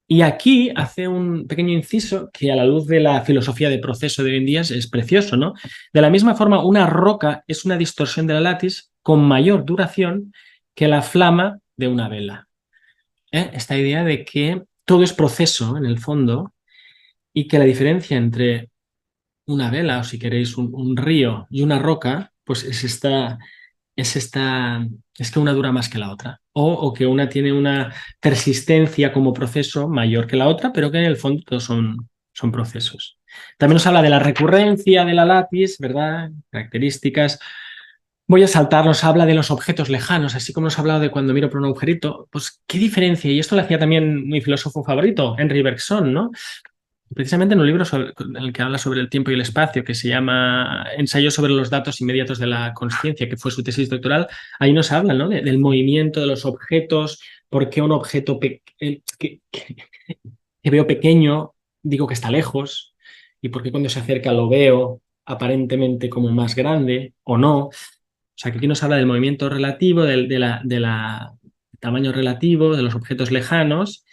Y aquí hace un pequeño inciso que a la luz de la filosofía de proceso de hoy en día es precioso, ¿no? De la misma forma, una roca es una distorsión de la lattice con mayor duración que la flama de una vela. Esta idea de que todo es proceso en el fondo y que la diferencia entre una vela o si queréis un río y una roca, pues es que una dura más que la otra, o que una tiene una persistencia como proceso mayor que la otra, pero que en el fondo todos son procesos. También nos habla de la recurrencia de la lattice, ¿verdad? Características. Voy a saltar, nos habla de los objetos lejanos, así como nos ha hablado de cuando miro por un agujerito. Pues, ¿qué diferencia? Y esto lo hacía también mi filósofo favorito, Henry Bergson, ¿no? Precisamente en un libro en el que habla sobre el tiempo y el espacio, que se llama Ensayo sobre los datos inmediatos de la consciencia, que fue su tesis doctoral, ahí nos habla, ¿no? Del movimiento de los objetos, por qué un objeto que veo pequeño digo que está lejos, y por qué cuando se acerca lo veo aparentemente como más grande o no. O sea, que aquí nos habla del movimiento relativo, del tamaño relativo, de los objetos lejanos.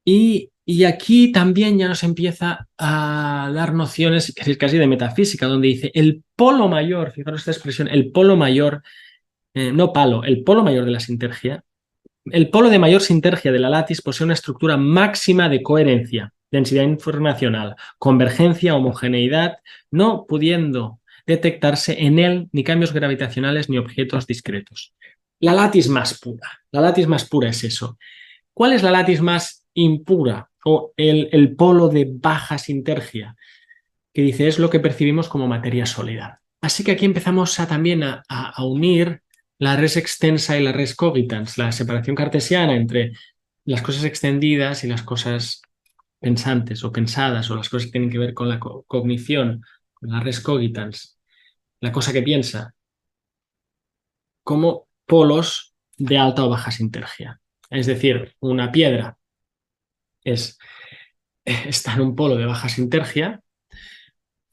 Y aquí también ya nos empieza a dar nociones casi de metafísica, donde dice el polo mayor, fijaros esta expresión, el polo mayor, no palo, el polo mayor de la sintergia, el polo de mayor sintergia de la lattice posee una estructura máxima de coherencia, densidad informacional, convergencia, homogeneidad, no pudiendo detectarse en él ni cambios gravitacionales ni objetos discretos. La lattice más pura es eso. ¿Cuál es la lattice más impura o el polo de baja sintergia? Que dice es lo que percibimos como materia sólida. Así que aquí empezamos también a unir la res extensa y la res cogitans, la separación cartesiana entre las cosas extendidas y las cosas pensantes o pensadas, o las cosas que tienen que ver con la cognición, con la res cogitans, la cosa que piensa, como polos de alta o baja sintergia. Es decir, una piedra está en un polo de baja sintergia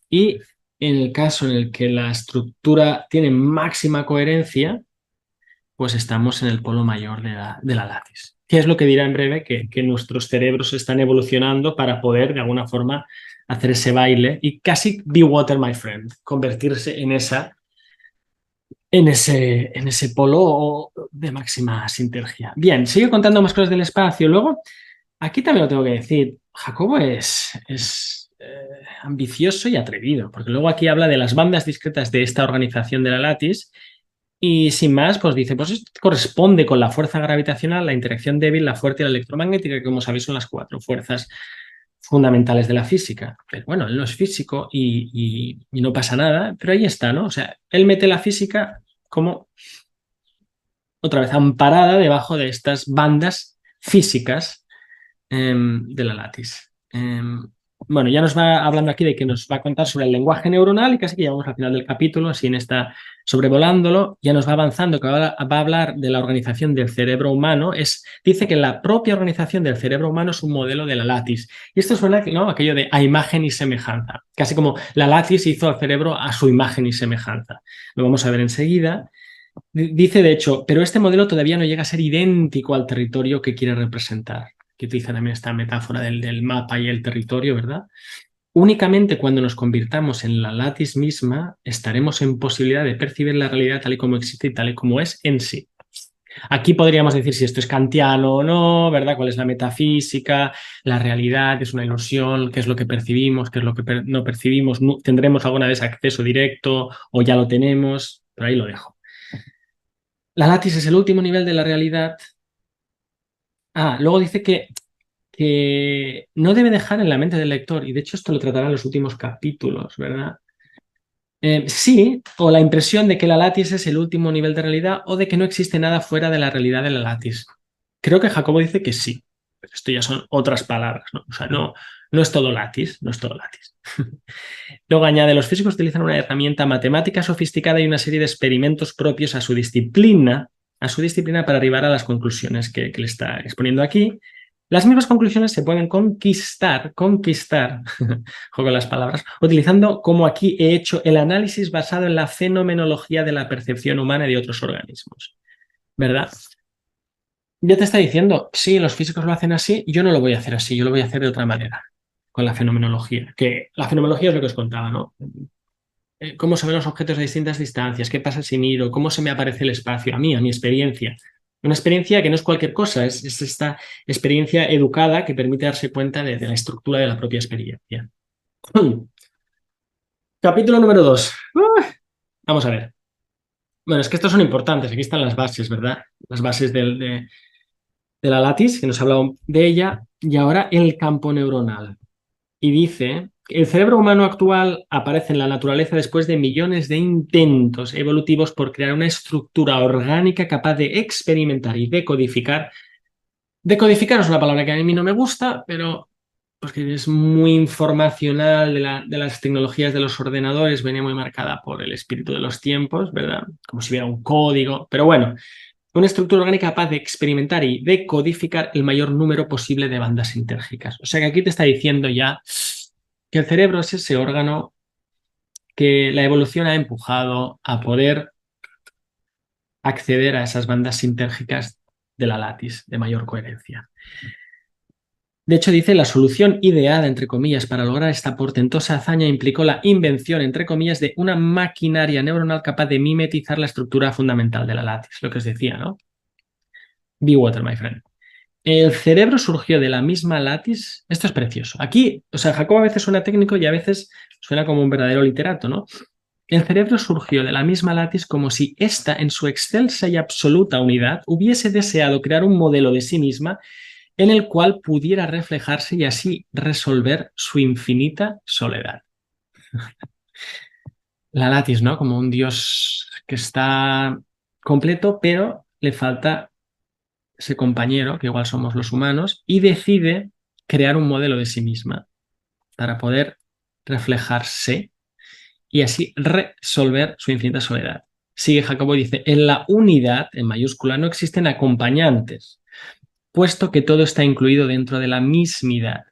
y en el caso en el que la estructura tiene máxima coherencia, pues estamos en el polo mayor de la lattice. ¿Qué es lo que dirá en breve? Que nuestros cerebros están evolucionando para poder, de alguna forma, hacer ese baile y casi be water, my friend, convertirse en ese polo de máxima sintergia. Bien, sigo contando más cosas del espacio. Luego, aquí también lo tengo que decir, Jacobo es ambicioso y atrevido, porque luego aquí habla de las bandas discretas de esta organización de la lattice y sin más, pues dice, pues esto corresponde con la fuerza gravitacional, la interacción débil, la fuerte y la electromagnética, que como sabéis son las 4 fuerzas fundamentales de la física. Pero bueno, él no es físico y no pasa nada, pero ahí está, ¿no? O sea, él mete la física como otra vez amparada debajo de estas bandas físicas de la lattice. Bueno, ya nos va hablando aquí de que nos va a contar sobre el lenguaje neuronal y casi que llegamos al final del capítulo, así en esta sobrevolándolo, ya nos va avanzando, que va a hablar de la organización del cerebro humano. Dice que la propia organización del cerebro humano es un modelo de la lattice. Y esto suena, ¿no?, aquello de a imagen y semejanza, casi como la lattice hizo al cerebro a su imagen y semejanza. Lo vamos a ver enseguida. Dice, de hecho, pero este modelo todavía no llega a ser idéntico al territorio que quiere representar, que utiliza también esta metáfora del mapa y el territorio, ¿verdad? Únicamente cuando nos convirtamos en la lattice misma estaremos en posibilidad de percibir la realidad tal y como existe y tal y como es en sí. Aquí podríamos decir si esto es kantiano o no, ¿verdad? ¿Cuál es la metafísica? La realidad es una ilusión, ¿qué es lo que percibimos? ¿Qué es lo que no percibimos? ¿Tendremos alguna vez acceso directo o ya lo tenemos? Pero ahí lo dejo. La latis es el último nivel de la realidad. Luego dice que no debe dejar en la mente del lector, y de hecho esto lo tratará en los últimos capítulos, ¿verdad? Sí, o la impresión de que la latis es el último nivel de realidad o de que no existe nada fuera de la realidad de la latis. Creo que Jacobo dice que sí, pero esto ya son otras palabras, ¿no? O sea, no es todo latis, no es todo latis. Luego añade, los físicos utilizan una herramienta matemática sofisticada y una serie de experimentos propios a su disciplina para arribar a las conclusiones que le está exponiendo aquí. Las mismas conclusiones se pueden conquistar, juego con las palabras, utilizando, como aquí he hecho, el análisis basado en la fenomenología de la percepción humana y de otros organismos. ¿Verdad? Ya te está diciendo, sí, los físicos lo hacen así, yo no lo voy a hacer así, yo lo voy a hacer de otra manera, con la fenomenología. Que la fenomenología es lo que os contaba, ¿no? Cómo se ven los objetos a distintas distancias, qué pasa si miro, cómo se me aparece el espacio, a mi experiencia. Una experiencia que no es cualquier cosa, es esta experiencia educada que permite darse cuenta de la estructura de la propia experiencia. Capítulo número 2. Vamos a ver. Bueno, es que estos son importantes. Aquí están las bases, ¿verdad? Las bases de la latis, que nos ha hablado de ella, y ahora el campo neuronal. Y dice, el cerebro humano actual aparece en la naturaleza después de millones de intentos evolutivos por crear una estructura orgánica capaz de experimentar y decodificar. Decodificar es una palabra que a mí no me gusta, pero porque es muy informacional de las tecnologías de los ordenadores, venía muy marcada por el espíritu de los tiempos, ¿verdad? Como si hubiera un código. Pero bueno, una estructura orgánica capaz de experimentar y decodificar el mayor número posible de bandas sintérgicas. O sea que aquí te está diciendo ya que el cerebro es ese órgano que la evolución ha empujado a poder acceder a esas bandas sintérgicas de la latis, de mayor coherencia. De hecho, dice, la solución ideada, entre comillas, para lograr esta portentosa hazaña implicó la invención, entre comillas, de una maquinaria neuronal capaz de mimetizar la estructura fundamental de la latis, lo que os decía, ¿no? Be water, my friend. El cerebro surgió de la misma latis. Esto es precioso. Aquí, o sea, Jacobo a veces suena técnico y a veces suena como un verdadero literato, ¿no? El cerebro surgió de la misma latis como si ésta, en su excelsa y absoluta unidad, hubiese deseado crear un modelo de sí misma en el cual pudiera reflejarse y así resolver su infinita soledad. La latis, ¿no? Como un dios que está completo, pero le falta ese compañero, que igual somos los humanos, y decide crear un modelo de sí misma para poder reflejarse y así resolver su infinita soledad. Sigue Jacobo y dice, en la unidad, en mayúscula, no existen acompañantes, puesto que todo está incluido dentro de la mismidad.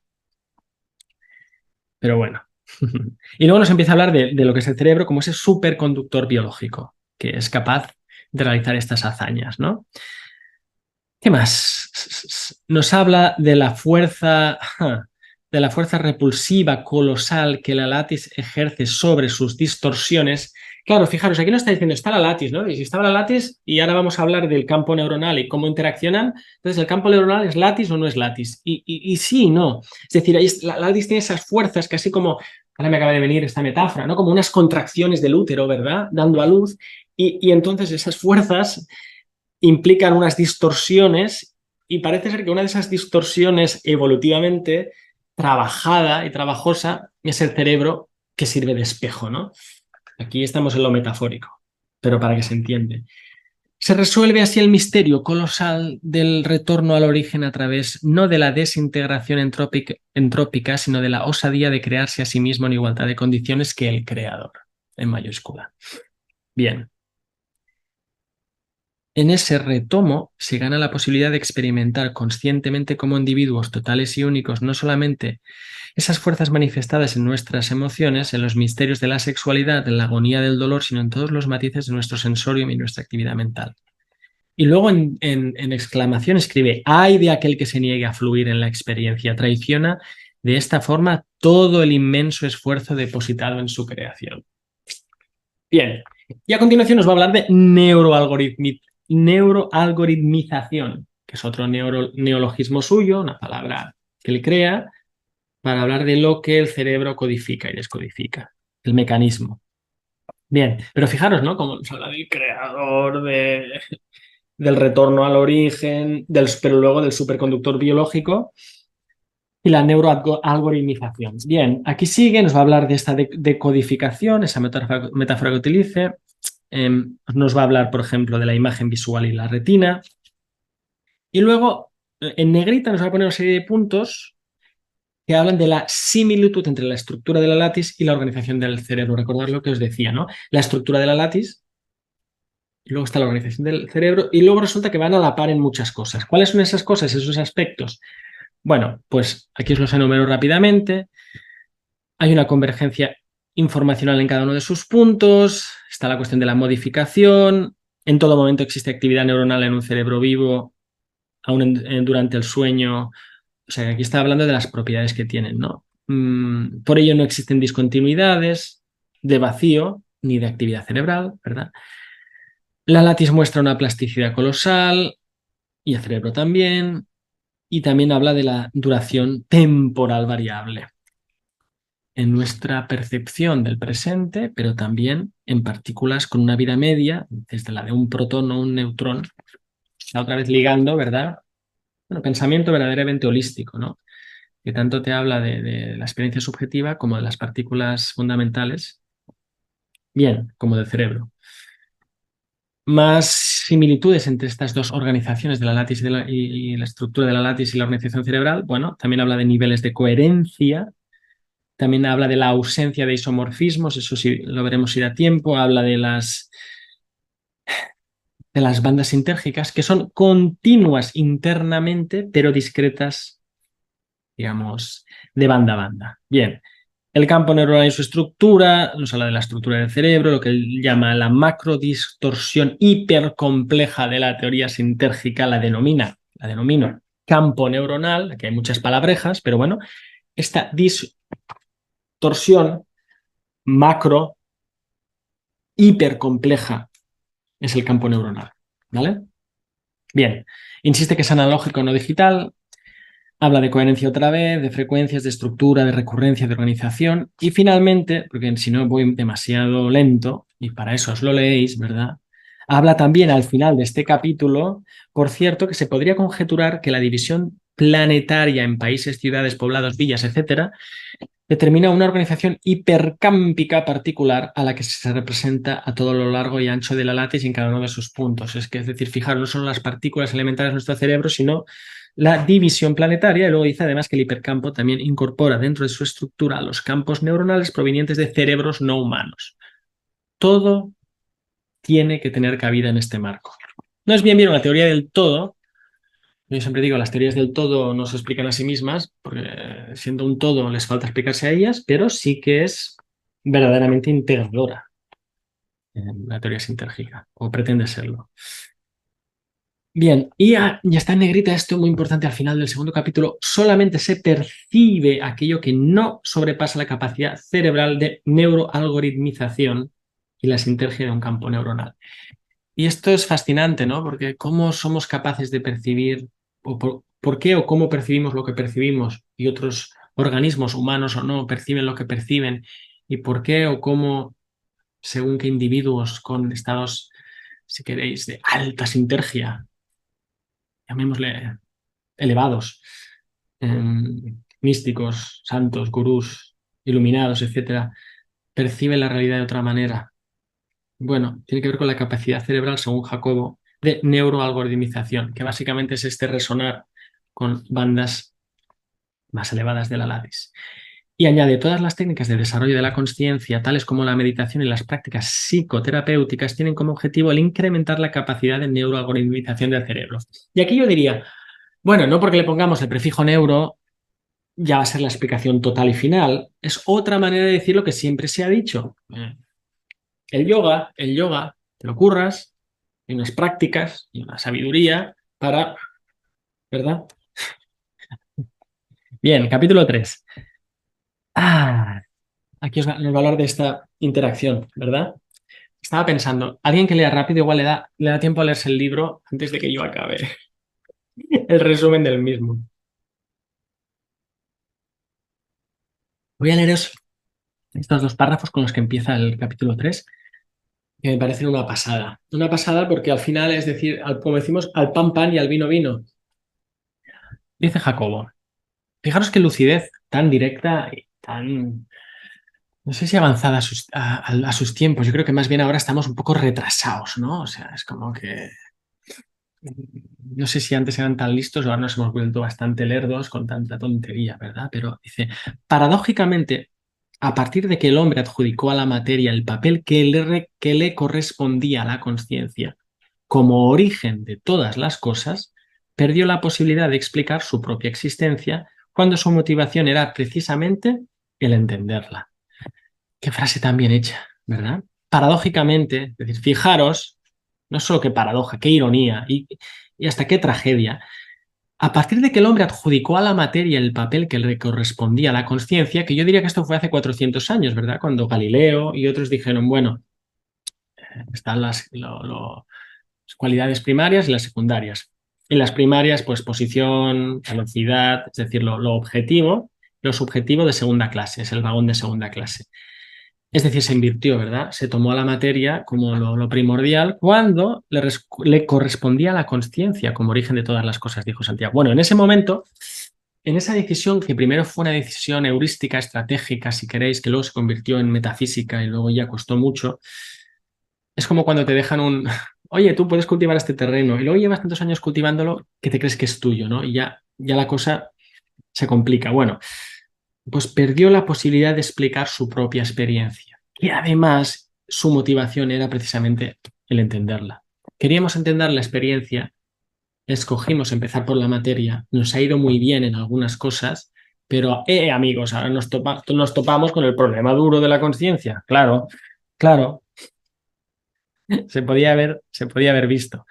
Pero bueno. Y luego nos empieza a hablar de lo que es el cerebro como ese superconductor biológico, que es capaz de realizar estas hazañas, ¿no? ¿Qué más? Nos habla de la fuerza repulsiva colosal que la latis ejerce sobre sus distorsiones. Claro, fijaros, aquí nos está diciendo, está la latis, ¿no? Y si estaba la latis, y ahora vamos a hablar del campo neuronal y cómo interaccionan, entonces, ¿el campo neuronal es latis o no es latis? Y sí y no. Es decir, la latis tiene esas fuerzas que así como, ahora me acaba de venir esta metáfora, ¿no? Como unas contracciones del útero, ¿verdad? Dando a luz. Y entonces esas fuerzas implican unas distorsiones y parece ser que una de esas distorsiones evolutivamente trabajada y trabajosa es el cerebro que sirve de espejo, ¿no? Aquí estamos en lo metafórico, pero para que se entiende. Se resuelve así el misterio colosal del retorno al origen a través no de la desintegración entrópica, sino de la osadía de crearse a sí mismo en igualdad de condiciones que el creador, en mayúscula. Bien. En ese retomo se gana la posibilidad de experimentar conscientemente como individuos totales y únicos no solamente esas fuerzas manifestadas en nuestras emociones, en los misterios de la sexualidad, en la agonía del dolor, sino en todos los matices de nuestro sensorium y nuestra actividad mental. Y luego en exclamación escribe, ay de aquel que se niegue a fluir en la experiencia, traiciona de esta forma todo el inmenso esfuerzo depositado en su creación. Bien, y a continuación nos va a hablar de neuroalgoritmia neuroalgoritmización, que es otro neologismo suyo, una palabra que él crea para hablar de lo que el cerebro codifica y descodifica, el mecanismo. Bien, pero fijaros, ¿no? Como nos habla del creador, del retorno al origen, pero luego del superconductor biológico y la neuroalgoritmización. Bien, aquí sigue, nos va a hablar de esta decodificación, esa metáfora que utilice. Nos va a hablar, por ejemplo, de la imagen visual y la retina. Y luego, en negrita, nos va a poner una serie de puntos que hablan de la similitud entre la estructura de la latis y la organización del cerebro. Recordad lo que os decía, ¿no? La estructura de la latis, y luego está la organización del cerebro, y luego resulta que van a la par en muchas cosas. ¿Cuáles son esas cosas, esos aspectos? Bueno, pues aquí os los enumero rápidamente. Hay una convergencia informacional en cada uno de sus puntos, está la cuestión de la modificación, en todo momento existe actividad neuronal en un cerebro vivo, aún durante el sueño. O sea, aquí está hablando de las propiedades que tienen, ¿no? Por ello no existen discontinuidades de vacío ni de actividad cerebral, ¿verdad? La latis muestra una plasticidad colosal y el cerebro también, y también habla de la duración temporal variable en nuestra percepción del presente, pero también en partículas con una vida media, desde la de un protón o un neutrón, la otra vez ligando, ¿verdad? Bueno, pensamiento verdaderamente holístico, ¿no? Que tanto te habla de la experiencia subjetiva como de las partículas fundamentales, bien, como del cerebro. Más similitudes entre estas dos organizaciones de la latis y la estructura de la latis y la organización cerebral, bueno, también habla de niveles de coherencia. También habla de la ausencia de isomorfismos, eso sí lo veremos si da tiempo. Habla de las bandas sintérgicas, que son continuas internamente, pero discretas, digamos, de banda a banda. Bien, el campo neuronal y su estructura, nos habla de la estructura del cerebro, lo que él llama la macrodistorsión hipercompleja de la teoría sintérgica, la denomino campo neuronal, aquí hay muchas palabrejas, pero bueno, esta distorsión macro hipercompleja es el campo neuronal, ¿vale? Bien, insiste que es analógico, no digital, habla de coherencia otra vez, de frecuencias, de estructura, de recurrencia, de organización, y finalmente, porque si no voy demasiado lento, y para eso os lo leéis, ¿verdad? Habla también al final de este capítulo, por cierto, que se podría conjeturar que la división planetaria en países, ciudades, poblados, villas, etcétera, determina una organización hipercámpica particular a la que se representa a todo lo largo y ancho de la látice en cada uno de sus puntos. Es decir, fijaros, no solo las partículas elementales de nuestro cerebro, sino la división planetaria. Y luego dice además que el hipercampo también incorpora dentro de su estructura los campos neuronales provenientes de cerebros no humanos. Todo tiene que tener cabida en este marco. No es bien una teoría del todo. Yo siempre digo, las teorías del todo no se explican a sí mismas, porque siendo un todo les falta explicarse a ellas, pero sí que es verdaderamente integradora en la teoría sintérgica, o pretende serlo. Bien, y ya está en negrita esto muy importante al final del segundo capítulo, solamente se percibe aquello que no sobrepasa la capacidad cerebral de neuroalgoritmización y la sinergia de un campo neuronal. Y esto es fascinante, ¿no? Porque cómo somos capaces de percibir, o por qué o cómo percibimos lo que percibimos y otros organismos, humanos o no, perciben lo que perciben, y por qué o cómo, según qué individuos con estados, si queréis, de alta sinergia, llamémosle elevados, místicos, santos, gurús, iluminados, etcétera, perciben la realidad de otra manera. Bueno, tiene que ver con la capacidad cerebral, según Jacobo, de neuroalgoritmización, que básicamente es este resonar con bandas más elevadas de la latis. Y añade, todas las técnicas de desarrollo de la consciencia, tales como la meditación y las prácticas psicoterapéuticas, tienen como objetivo el incrementar la capacidad de neuroalgoritmización del cerebro. Y aquí yo diría, bueno, no porque le pongamos el prefijo neuro ya va a ser la explicación total y final. Es otra manera de decir lo que siempre se ha dicho. El yoga, te lo curras, y unas prácticas y una sabiduría para, ¿verdad? Bien, capítulo 3. Aquí nos va a hablar de esta interacción, ¿verdad? Estaba pensando, alguien que lea rápido igual le da tiempo a leerse el libro antes de que yo acabe el resumen del mismo. Voy a leeros estos dos párrafos con los que empieza el capítulo 3, que me parecen una pasada. Una pasada porque al final, es decir, como decimos, al pan pan y al vino vino. Dice Jacobo, fijaros qué lucidez tan directa y tan, no sé si avanzada a sus tiempos. Yo creo que más bien ahora estamos un poco retrasados, ¿no? O sea, es como que no sé si antes eran tan listos o ahora nos hemos vuelto bastante lerdos con tanta tontería, ¿verdad? Pero dice, paradójicamente, a partir de que el hombre adjudicó a la materia el papel que le correspondía a la conciencia como origen de todas las cosas, perdió la posibilidad de explicar su propia existencia cuando su motivación era precisamente el entenderla. Qué frase tan bien hecha, ¿verdad? Paradójicamente, es decir, fijaros, no solo qué paradoja, qué ironía y hasta qué tragedia. A partir de que el hombre adjudicó a la materia el papel que le correspondía a la conciencia, que yo diría que esto fue hace 400 años, ¿verdad? Cuando Galileo y otros dijeron, bueno, están las cualidades primarias y las secundarias. En las primarias, pues posición, velocidad, es decir, lo objetivo, lo subjetivo de segunda clase, es el vagón de segunda clase. Es decir, se invirtió, ¿verdad? Se tomó a la materia como lo primordial cuando le correspondía a la conciencia como origen de todas las cosas, dijo Santiago. Bueno, en ese momento, en esa decisión que primero fue una decisión heurística, estratégica, si queréis, que luego se convirtió en metafísica y luego ya costó mucho, es como cuando te dejan oye, tú puedes cultivar este terreno y luego llevas tantos años cultivándolo que te crees que es tuyo, ¿no? Y ya la cosa se complica. Bueno, pues perdió la posibilidad de explicar su propia experiencia. Y además su motivación era precisamente el entenderla. Queríamos entender la experiencia, escogimos empezar por la materia, nos ha ido muy bien en algunas cosas, pero, amigos, ahora nos topamos con el problema duro de la conciencia. Claro, claro, se podía haber visto.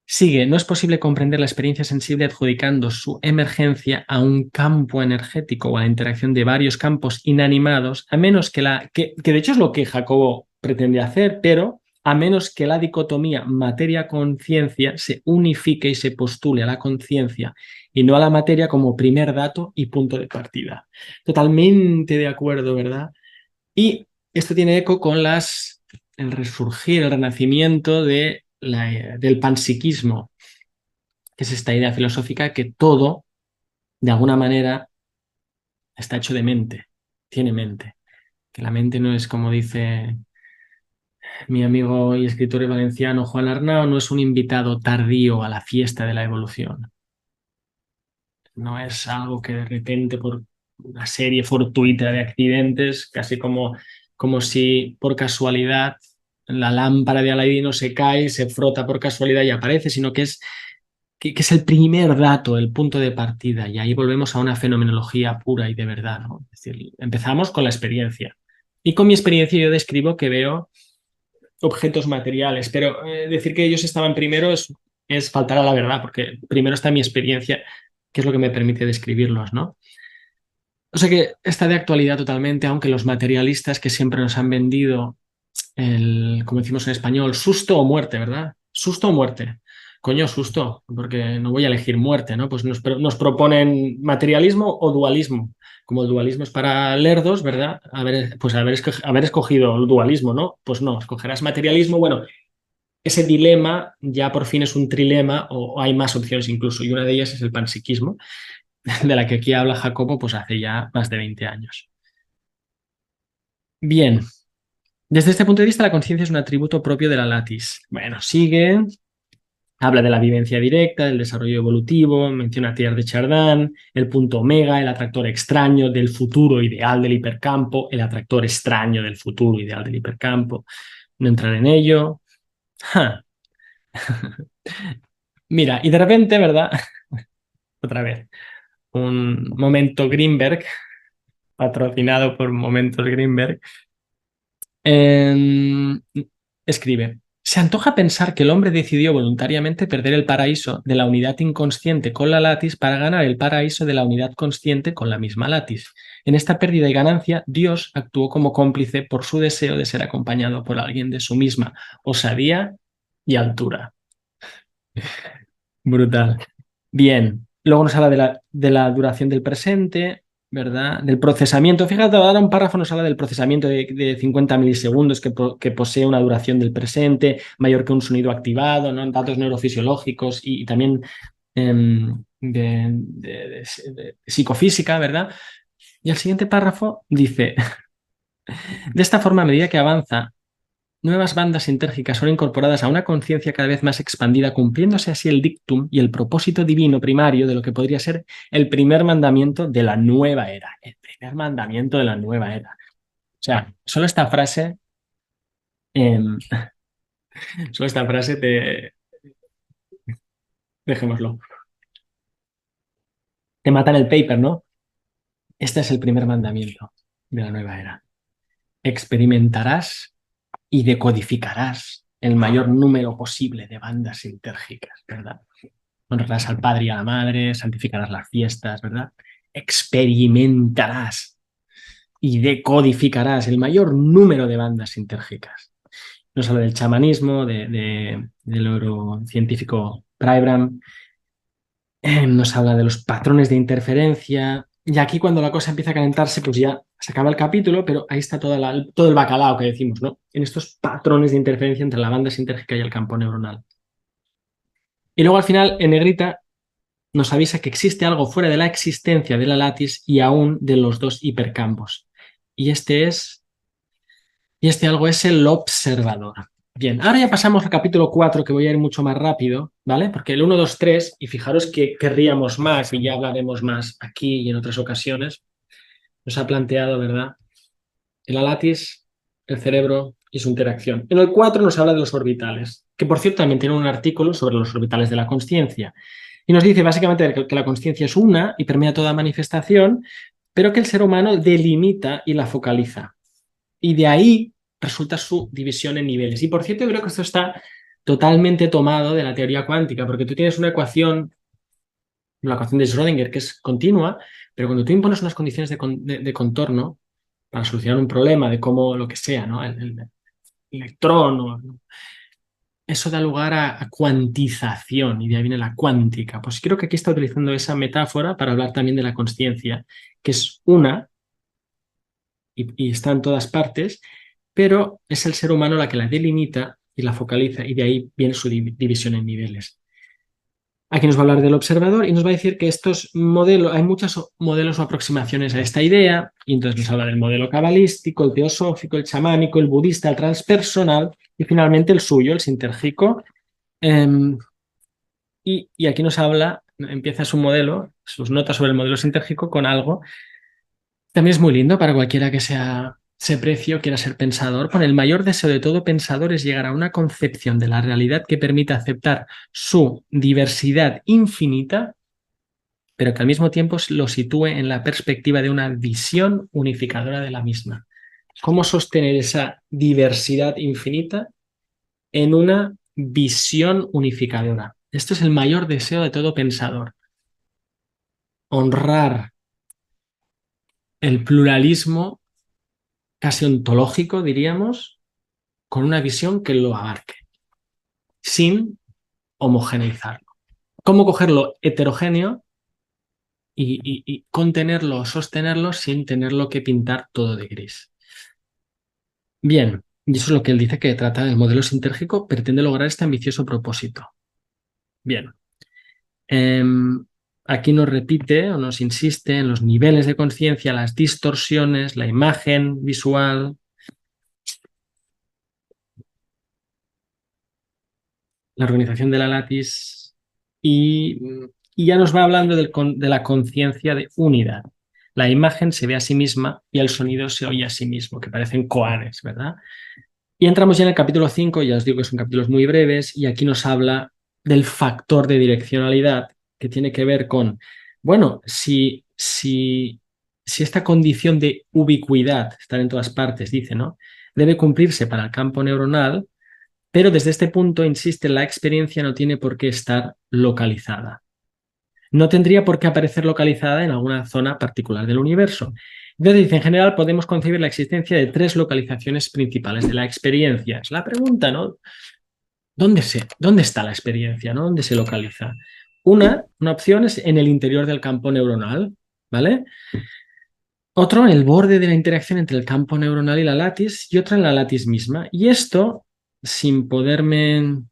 Sigue, no es posible comprender la experiencia sensible adjudicando su emergencia a un campo energético o a la interacción de varios campos inanimados, a menos que de hecho es lo que Jacobo pretende hacer, pero a menos que la dicotomía materia-conciencia se unifique y se postule a la conciencia y no a la materia como primer dato y punto de partida. Totalmente de acuerdo, ¿verdad? Y esto tiene eco con el resurgir, el renacimiento del panpsiquismo, que es esta idea filosófica que todo, de alguna manera, está hecho de mente, tiene mente. Que la mente no es, como dice mi amigo y escritor valenciano Juan Arnao, no es un invitado tardío a la fiesta de la evolución. No es algo que de repente por una serie fortuita de accidentes, casi como si por casualidad la lámpara de Aladino se cae, se frota por casualidad y aparece, sino que es el primer dato, el punto de partida, y ahí volvemos a una fenomenología pura y de verdad, ¿no? Es decir, empezamos con la experiencia. Y con mi experiencia yo describo que veo objetos materiales, pero decir que ellos estaban primero es faltar a la verdad, porque primero está mi experiencia, que es lo que me permite describirlos, ¿no? O sea que está de actualidad totalmente, aunque los materialistas que siempre nos han vendido como decimos en español, susto o muerte, ¿verdad? Susto o muerte. Coño, susto, porque no voy a elegir muerte, ¿no? Pues nos proponen materialismo o dualismo. Como el dualismo es para lerdos, ¿verdad? Pues haber escogido el dualismo, ¿no? Pues no, escogerás materialismo. Bueno, ese dilema ya por fin es un trilema o hay más opciones incluso, y una de ellas es el panpsiquismo, de la que aquí habla Jacobo pues hace ya más de 20 años. Bien, desde este punto de vista, la conciencia es un atributo propio de la latis. Bueno, sigue, habla de la vivencia directa, del desarrollo evolutivo, menciona a Teilhard de Chardin, el punto omega, el atractor extraño del futuro ideal del hipercampo, el atractor extraño del futuro ideal del hipercampo. No entrar en ello. Ja. Mira, y de repente, ¿verdad? Otra vez, un momento Greenberg, patrocinado por Momentos Greenberg, escribe. Se antoja pensar que el hombre decidió voluntariamente perder el paraíso de la unidad inconsciente con la latis para ganar el paraíso de la unidad consciente con la misma latis. En esta pérdida y ganancia, Dios actuó como cómplice por su deseo de ser acompañado por alguien de su misma osadía y altura. Brutal. Bien. Luego nos habla de la duración del presente, ¿verdad? Del procesamiento. Fíjate, ahora un párrafo nos habla del procesamiento de 50 milisegundos que posee una duración del presente mayor que un sonido activado, ¿no? Datos neurofisiológicos y también de psicofísica, ¿verdad? Y el siguiente párrafo dice, de esta forma, a medida que avanza, nuevas bandas sintérgicas son incorporadas a una conciencia cada vez más expandida, cumpliéndose así el dictum y el propósito divino primario de lo que podría ser el primer mandamiento de la nueva era. El primer mandamiento de la nueva era. O sea, em, solo esta frase dejémoslo. Te matan el paper, ¿no? Este es el primer mandamiento de la nueva era. Experimentarás y decodificarás el mayor número posible de bandas sintérgicas, ¿verdad? Honrarás al padre y a la madre, santificarás las fiestas, ¿verdad? Experimentarás y decodificarás el mayor número de bandas sintérgicas. Nos habla del chamanismo, del neurocientífico Prybram, nos habla de los patrones de interferencia, y aquí cuando la cosa empieza a calentarse, pues ya se acaba el capítulo, pero ahí está todo el bacalao que decimos, ¿no? En estos patrones de interferencia entre la banda sintérgica y el campo neuronal. Y luego al final, en negrita, nos avisa que existe algo fuera de la existencia de la latis y aún de los dos hipercampos. Y este algo es el observador. Bien, ahora ya pasamos al capítulo 4, que voy a ir mucho más rápido, ¿vale? Porque el 1, 2, 3, y fijaros que querríamos más, y ya hablaremos más aquí y en otras ocasiones, nos ha planteado, ¿verdad? La latis, el cerebro y su interacción. En el 4 nos habla de los orbitales, que por cierto también tiene un artículo sobre los orbitales de la consciencia. Y nos dice básicamente que la consciencia es una y permea toda manifestación, pero que el ser humano delimita y la focaliza. Y de ahí resulta su división en niveles. Y por cierto, yo creo que esto está totalmente tomado de la teoría cuántica, porque tú tienes una ecuación, la ecuación de Schrödinger, que es continua, pero cuando tú impones unas condiciones de contorno para solucionar un problema de cómo lo que sea, ¿no? El electrón, ¿no? Eso da lugar a cuantización y de ahí viene la cuántica. Pues creo que aquí está utilizando esa metáfora para hablar también de la consciencia, que es una y está en todas partes, pero es el ser humano la que la delimita y la focaliza y de ahí viene su división en niveles. Aquí nos va a hablar del observador y nos va a decir que estos modelos, hay muchos modelos o aproximaciones a esta idea, y entonces nos habla del modelo cabalístico, el teosófico, el chamánico, el budista, el transpersonal y finalmente el suyo, el sintérgico. Y aquí nos habla, empieza su modelo, sus notas sobre el modelo sintérgico con algo. También es muy lindo para cualquiera que se precie o quiera ser pensador. Con el mayor deseo de todo pensador es llegar a una concepción de la realidad que permita aceptar su diversidad infinita, pero que al mismo tiempo lo sitúe en la perspectiva de una visión unificadora de la misma. ¿Cómo sostener esa diversidad infinita en una visión unificadora? Esto es el mayor deseo de todo pensador. Honrar el pluralismo casi ontológico, diríamos, con una visión que lo abarque, sin homogeneizarlo. ¿Cómo cogerlo heterogéneo y contenerlo o sostenerlo sin tenerlo que pintar todo de gris? Bien, y eso es lo que él dice que trata del modelo sintérgico, pretende lograr este ambicioso propósito. Bien. Aquí nos repite o nos insiste en los niveles de conciencia, las distorsiones, la imagen visual, la organización de la latis y ya nos va hablando de la conciencia de unidad. La imagen se ve a sí misma y el sonido se oye a sí mismo, que parecen coanes, ¿verdad? Y entramos ya en el capítulo 5, ya os digo que son capítulos muy breves, y aquí nos habla del factor de direccionalidad, que tiene que ver con, bueno, si esta condición de ubicuidad, estar en todas partes, dice, ¿no? Debe cumplirse para el campo neuronal, pero desde este punto, insiste, la experiencia no tiene por qué estar localizada. No tendría por qué aparecer localizada en alguna zona particular del universo. Entonces dice, en general podemos concebir la existencia de tres localizaciones principales de la experiencia. Es la pregunta, ¿no? ¿Dónde está la experiencia, ¿no? ¿Dónde se localiza? Una opción es en el interior del campo neuronal, ¿vale? Otro en el borde de la interacción entre el campo neuronal y la latis y otra en la latis misma. Y esto, sin poderme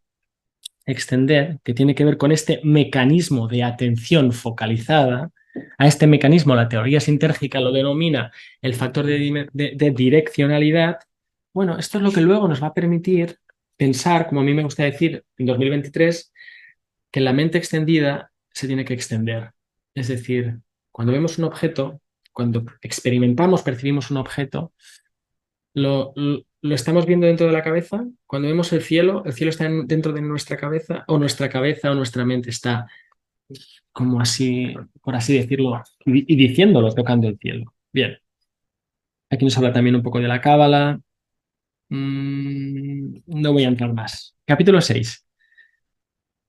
extender, que tiene que ver con este mecanismo de atención focalizada. A este mecanismo la teoría sintérgica lo denomina el factor de direccionalidad. Bueno, esto es lo que luego nos va a permitir pensar, como a mí me gusta decir en 2023, que la mente extendida se tiene que extender. Es decir, cuando vemos un objeto, cuando experimentamos, percibimos un objeto, lo estamos viendo dentro de la cabeza. Cuando vemos el cielo está dentro de nuestra cabeza o nuestra mente está como así, por así decirlo, y diciéndolo, tocando el cielo. Bien, aquí nos habla también un poco de la cábala. No voy a entrar más. Capítulo 6.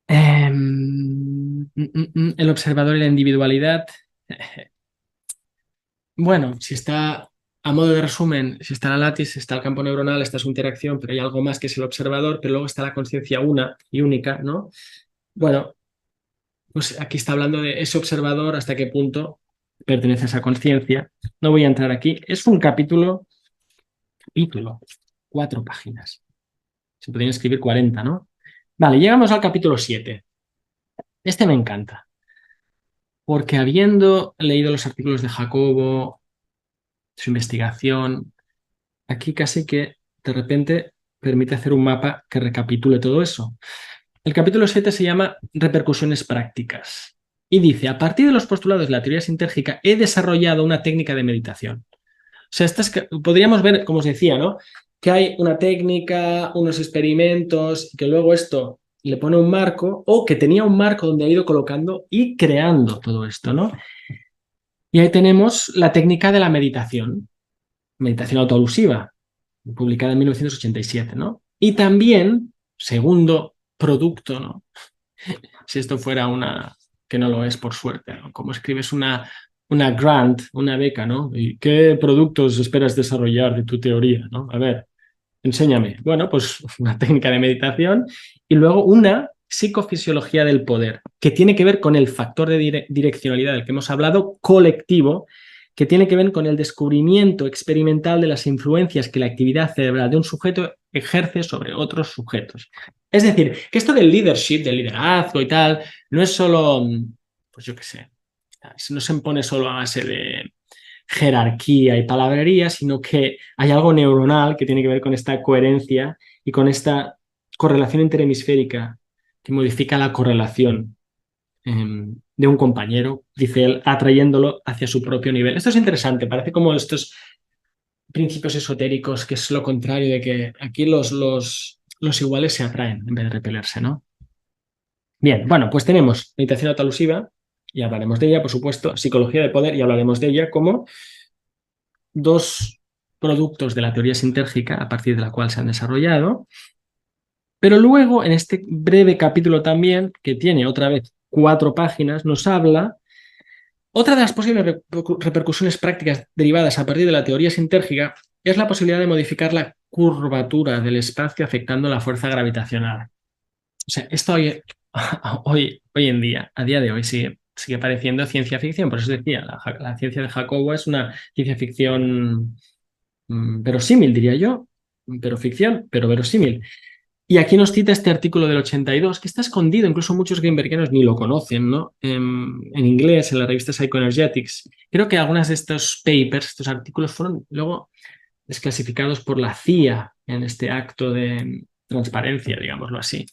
El observador y la individualidad. Bueno, si está, a modo de resumen, si está la latis, está el campo neuronal, está su interacción, pero hay algo más que es el observador, pero luego está la conciencia una y única, ¿no? Bueno, pues aquí está hablando de ese observador, hasta qué punto pertenece a esa conciencia. No voy a entrar aquí. Es un capítulo, 4 páginas. Se podrían escribir 40, ¿no? Vale, llegamos al capítulo 7. Este me encanta, porque habiendo leído los artículos de Jacobo, su investigación, aquí casi que de repente permite hacer un mapa que recapitule todo eso. El capítulo 7 se llama Repercusiones prácticas y dice, a partir de los postulados de la teoría sintérgica he desarrollado una técnica de meditación. O sea, podríamos ver, como os decía, ¿no? Que hay una técnica, unos experimentos, y que luego esto le pone un marco, o que tenía un marco donde ha ido colocando y creando todo esto, ¿no? Y ahí tenemos la técnica de la meditación autoalusiva, publicada en 1987, ¿no? Y también, segundo producto, ¿no? Si esto fuera que no lo es por suerte, ¿no? Como escribes una grant, una beca, ¿no? ¿Y qué productos esperas desarrollar de tu teoría, ¿no? A ver, enséñame. Bueno, pues una técnica de meditación y luego una psicofisiología del poder, que tiene que ver con el factor de direccionalidad del que hemos hablado, colectivo, que tiene que ver con el descubrimiento experimental de las influencias que la actividad cerebral de un sujeto ejerce sobre otros sujetos. Es decir, que esto del leadership, del liderazgo y tal, no es solo, pues yo qué sé, no se impone solo a base de jerarquía y palabrería, sino que hay algo neuronal que tiene que ver con esta coherencia y con esta correlación interhemisférica que modifica la correlación de un compañero, dice él, atrayéndolo hacia su propio nivel. Esto es interesante, parece como estos principios esotéricos, que es lo contrario de que aquí los iguales se atraen en vez de repelerse, ¿no? Bien, bueno, pues tenemos meditación autoalusiva, y hablaremos de ella, por supuesto, psicología de poder, y hablaremos de ella como dos productos de la teoría sintérgica a partir de la cual se han desarrollado, pero luego en este breve capítulo también, que tiene otra vez 4 páginas, nos habla otra de las posibles repercusiones prácticas derivadas a partir de la teoría sintérgica es la posibilidad de modificar la curvatura del espacio afectando la fuerza gravitacional. O sea, esto hoy en día, a día de hoy, sigue pareciendo ciencia ficción. Por eso decía, la ciencia de Jacobo es una ciencia ficción verosímil, diría yo, pero ficción, pero verosímil. Y aquí nos cita este artículo del 82, que está escondido, incluso muchos greenbergianos ni lo conocen, ¿no? En inglés, en la revista Psychoenergetics. Creo que algunas de estos papers, estos artículos, fueron luego desclasificados por la CIA en este acto de transparencia, digámoslo así.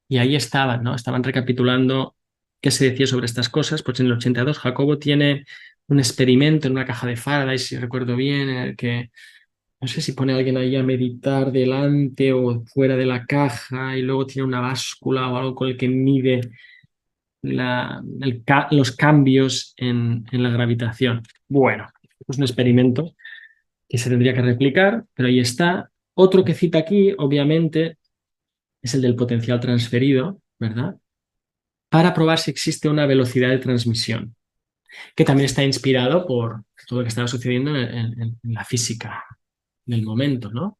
Y ahí estaban, ¿no? Estaban recapitulando qué se decía sobre estas cosas. Pues en el 82 Jacobo tiene un experimento en una caja de Faraday, si recuerdo bien, en el que no sé si pone a alguien ahí a meditar delante o fuera de la caja y luego tiene una báscula o algo con el que mide los cambios en la gravitación. Bueno, es un experimento que se tendría que replicar, pero ahí está. Otro que cita aquí, obviamente, es el del potencial transferido, ¿verdad? Para probar si existe una velocidad de transmisión, que también está inspirado por todo lo que estaba sucediendo en la física del momento, ¿no?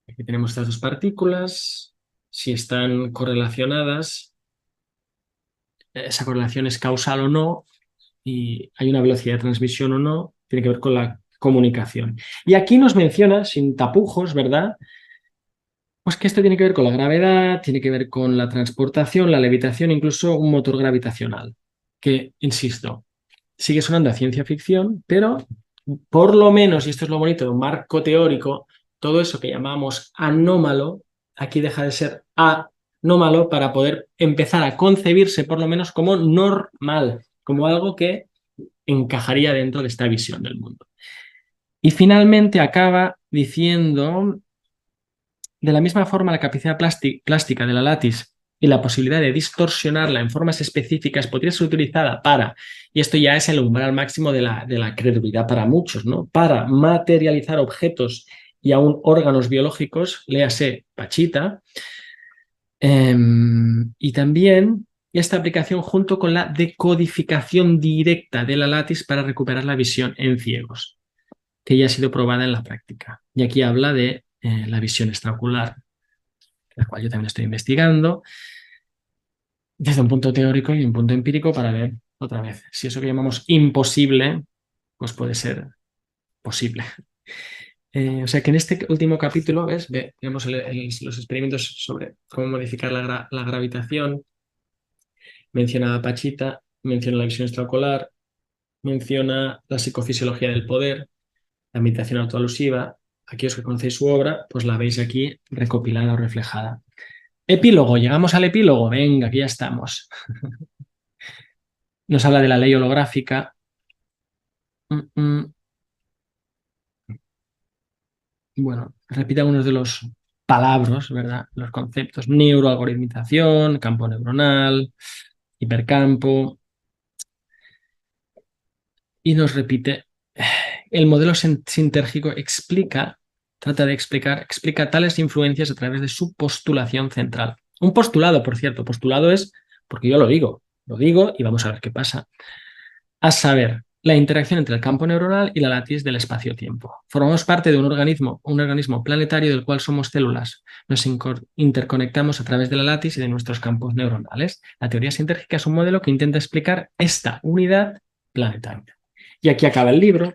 Aquí tenemos estas dos partículas, si están correlacionadas, esa correlación es causal o no, y hay una velocidad de transmisión o no, tiene que ver con la comunicación. Y aquí nos menciona, sin tapujos, ¿verdad? Pues que esto tiene que ver con la gravedad, tiene que ver con la transportación, la levitación, incluso un motor gravitacional, que, insisto, sigue sonando a ciencia ficción, pero por lo menos, y esto es lo bonito de un marco teórico, todo eso que llamamos anómalo, aquí deja de ser anómalo para poder empezar a concebirse por lo menos como normal, como algo que encajaría dentro de esta visión del mundo. Y finalmente acaba diciendo, de la misma forma, la capacidad plástica de la látiz y la posibilidad de distorsionarla en formas específicas podría ser utilizada para, y esto ya es el umbral máximo de la credulidad para muchos, ¿no? Para materializar objetos y aún órganos biológicos, léase Pachita, y también esta aplicación junto con la decodificación directa de la látiz para recuperar la visión en ciegos, que ya ha sido probada en la práctica. Y aquí habla de la visión extraocular, la cual yo también estoy investigando desde un punto teórico y un punto empírico para ver otra vez si eso que llamamos imposible, pues puede ser posible. O sea que en este último capítulo, ¿ves? Vemos los experimentos sobre cómo modificar la gravitación, menciona a Pachita, menciona la visión extraocular, menciona la psicofisiología del poder, la meditación autoalusiva. Aquellos que conocéis su obra, pues la veis aquí recopilada o reflejada. Epílogo, llegamos al epílogo. Venga, aquí ya estamos. Nos habla de la ley holográfica. Bueno, repite algunos de los palabras, ¿verdad? Los conceptos: neuroalgoritmización, campo neuronal, hipercampo. Y nos repite, el modelo sintérgico explica tales influencias a través de su postulación central. Un postulado, por cierto, postulado es porque yo lo digo y vamos a ver qué pasa. A saber, la interacción entre el campo neuronal y la latiz del espacio-tiempo. Formamos parte de un organismo planetario del cual somos células. Nos interconectamos a través de la latiz y de nuestros campos neuronales. La teoría sintérgica es un modelo que intenta explicar esta unidad planetaria. Y aquí acaba el libro.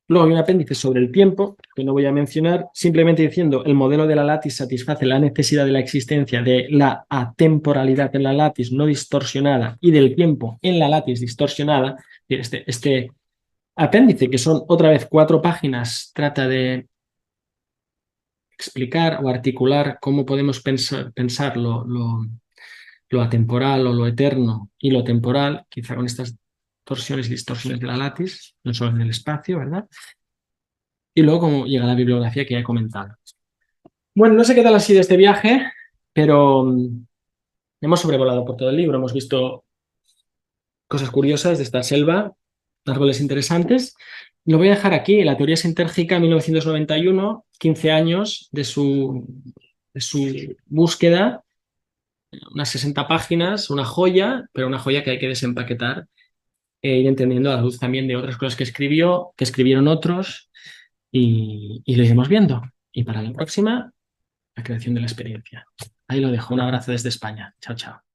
Luego hay un apéndice sobre el tiempo, que no voy a mencionar, simplemente diciendo el modelo de la látiz satisface la necesidad de la existencia de la atemporalidad en la látiz no distorsionada y del tiempo en la látiz distorsionada. Este apéndice, que son otra vez 4 páginas, trata de explicar o articular cómo podemos pensar lo atemporal o lo eterno y lo temporal, quizá con estas torsiones y distorsiones de la látiz, no solo en el espacio, ¿verdad? Y luego cómo llega la bibliografía que ya he comentado. Bueno, no sé qué tal ha sido este viaje, pero hemos sobrevolado por todo el libro, hemos visto cosas curiosas de esta selva, árboles interesantes. Lo voy a dejar aquí, la teoría sintérgica, 1991, 15 años de su búsqueda, unas 60 páginas, una joya, pero una joya que hay que desempaquetar e ir entendiendo a la luz también de otras cosas que escribió, que escribieron otros, y lo iremos viendo. Y para la próxima, la creación de la experiencia. Ahí lo dejo. Un abrazo desde España. Chao, chao.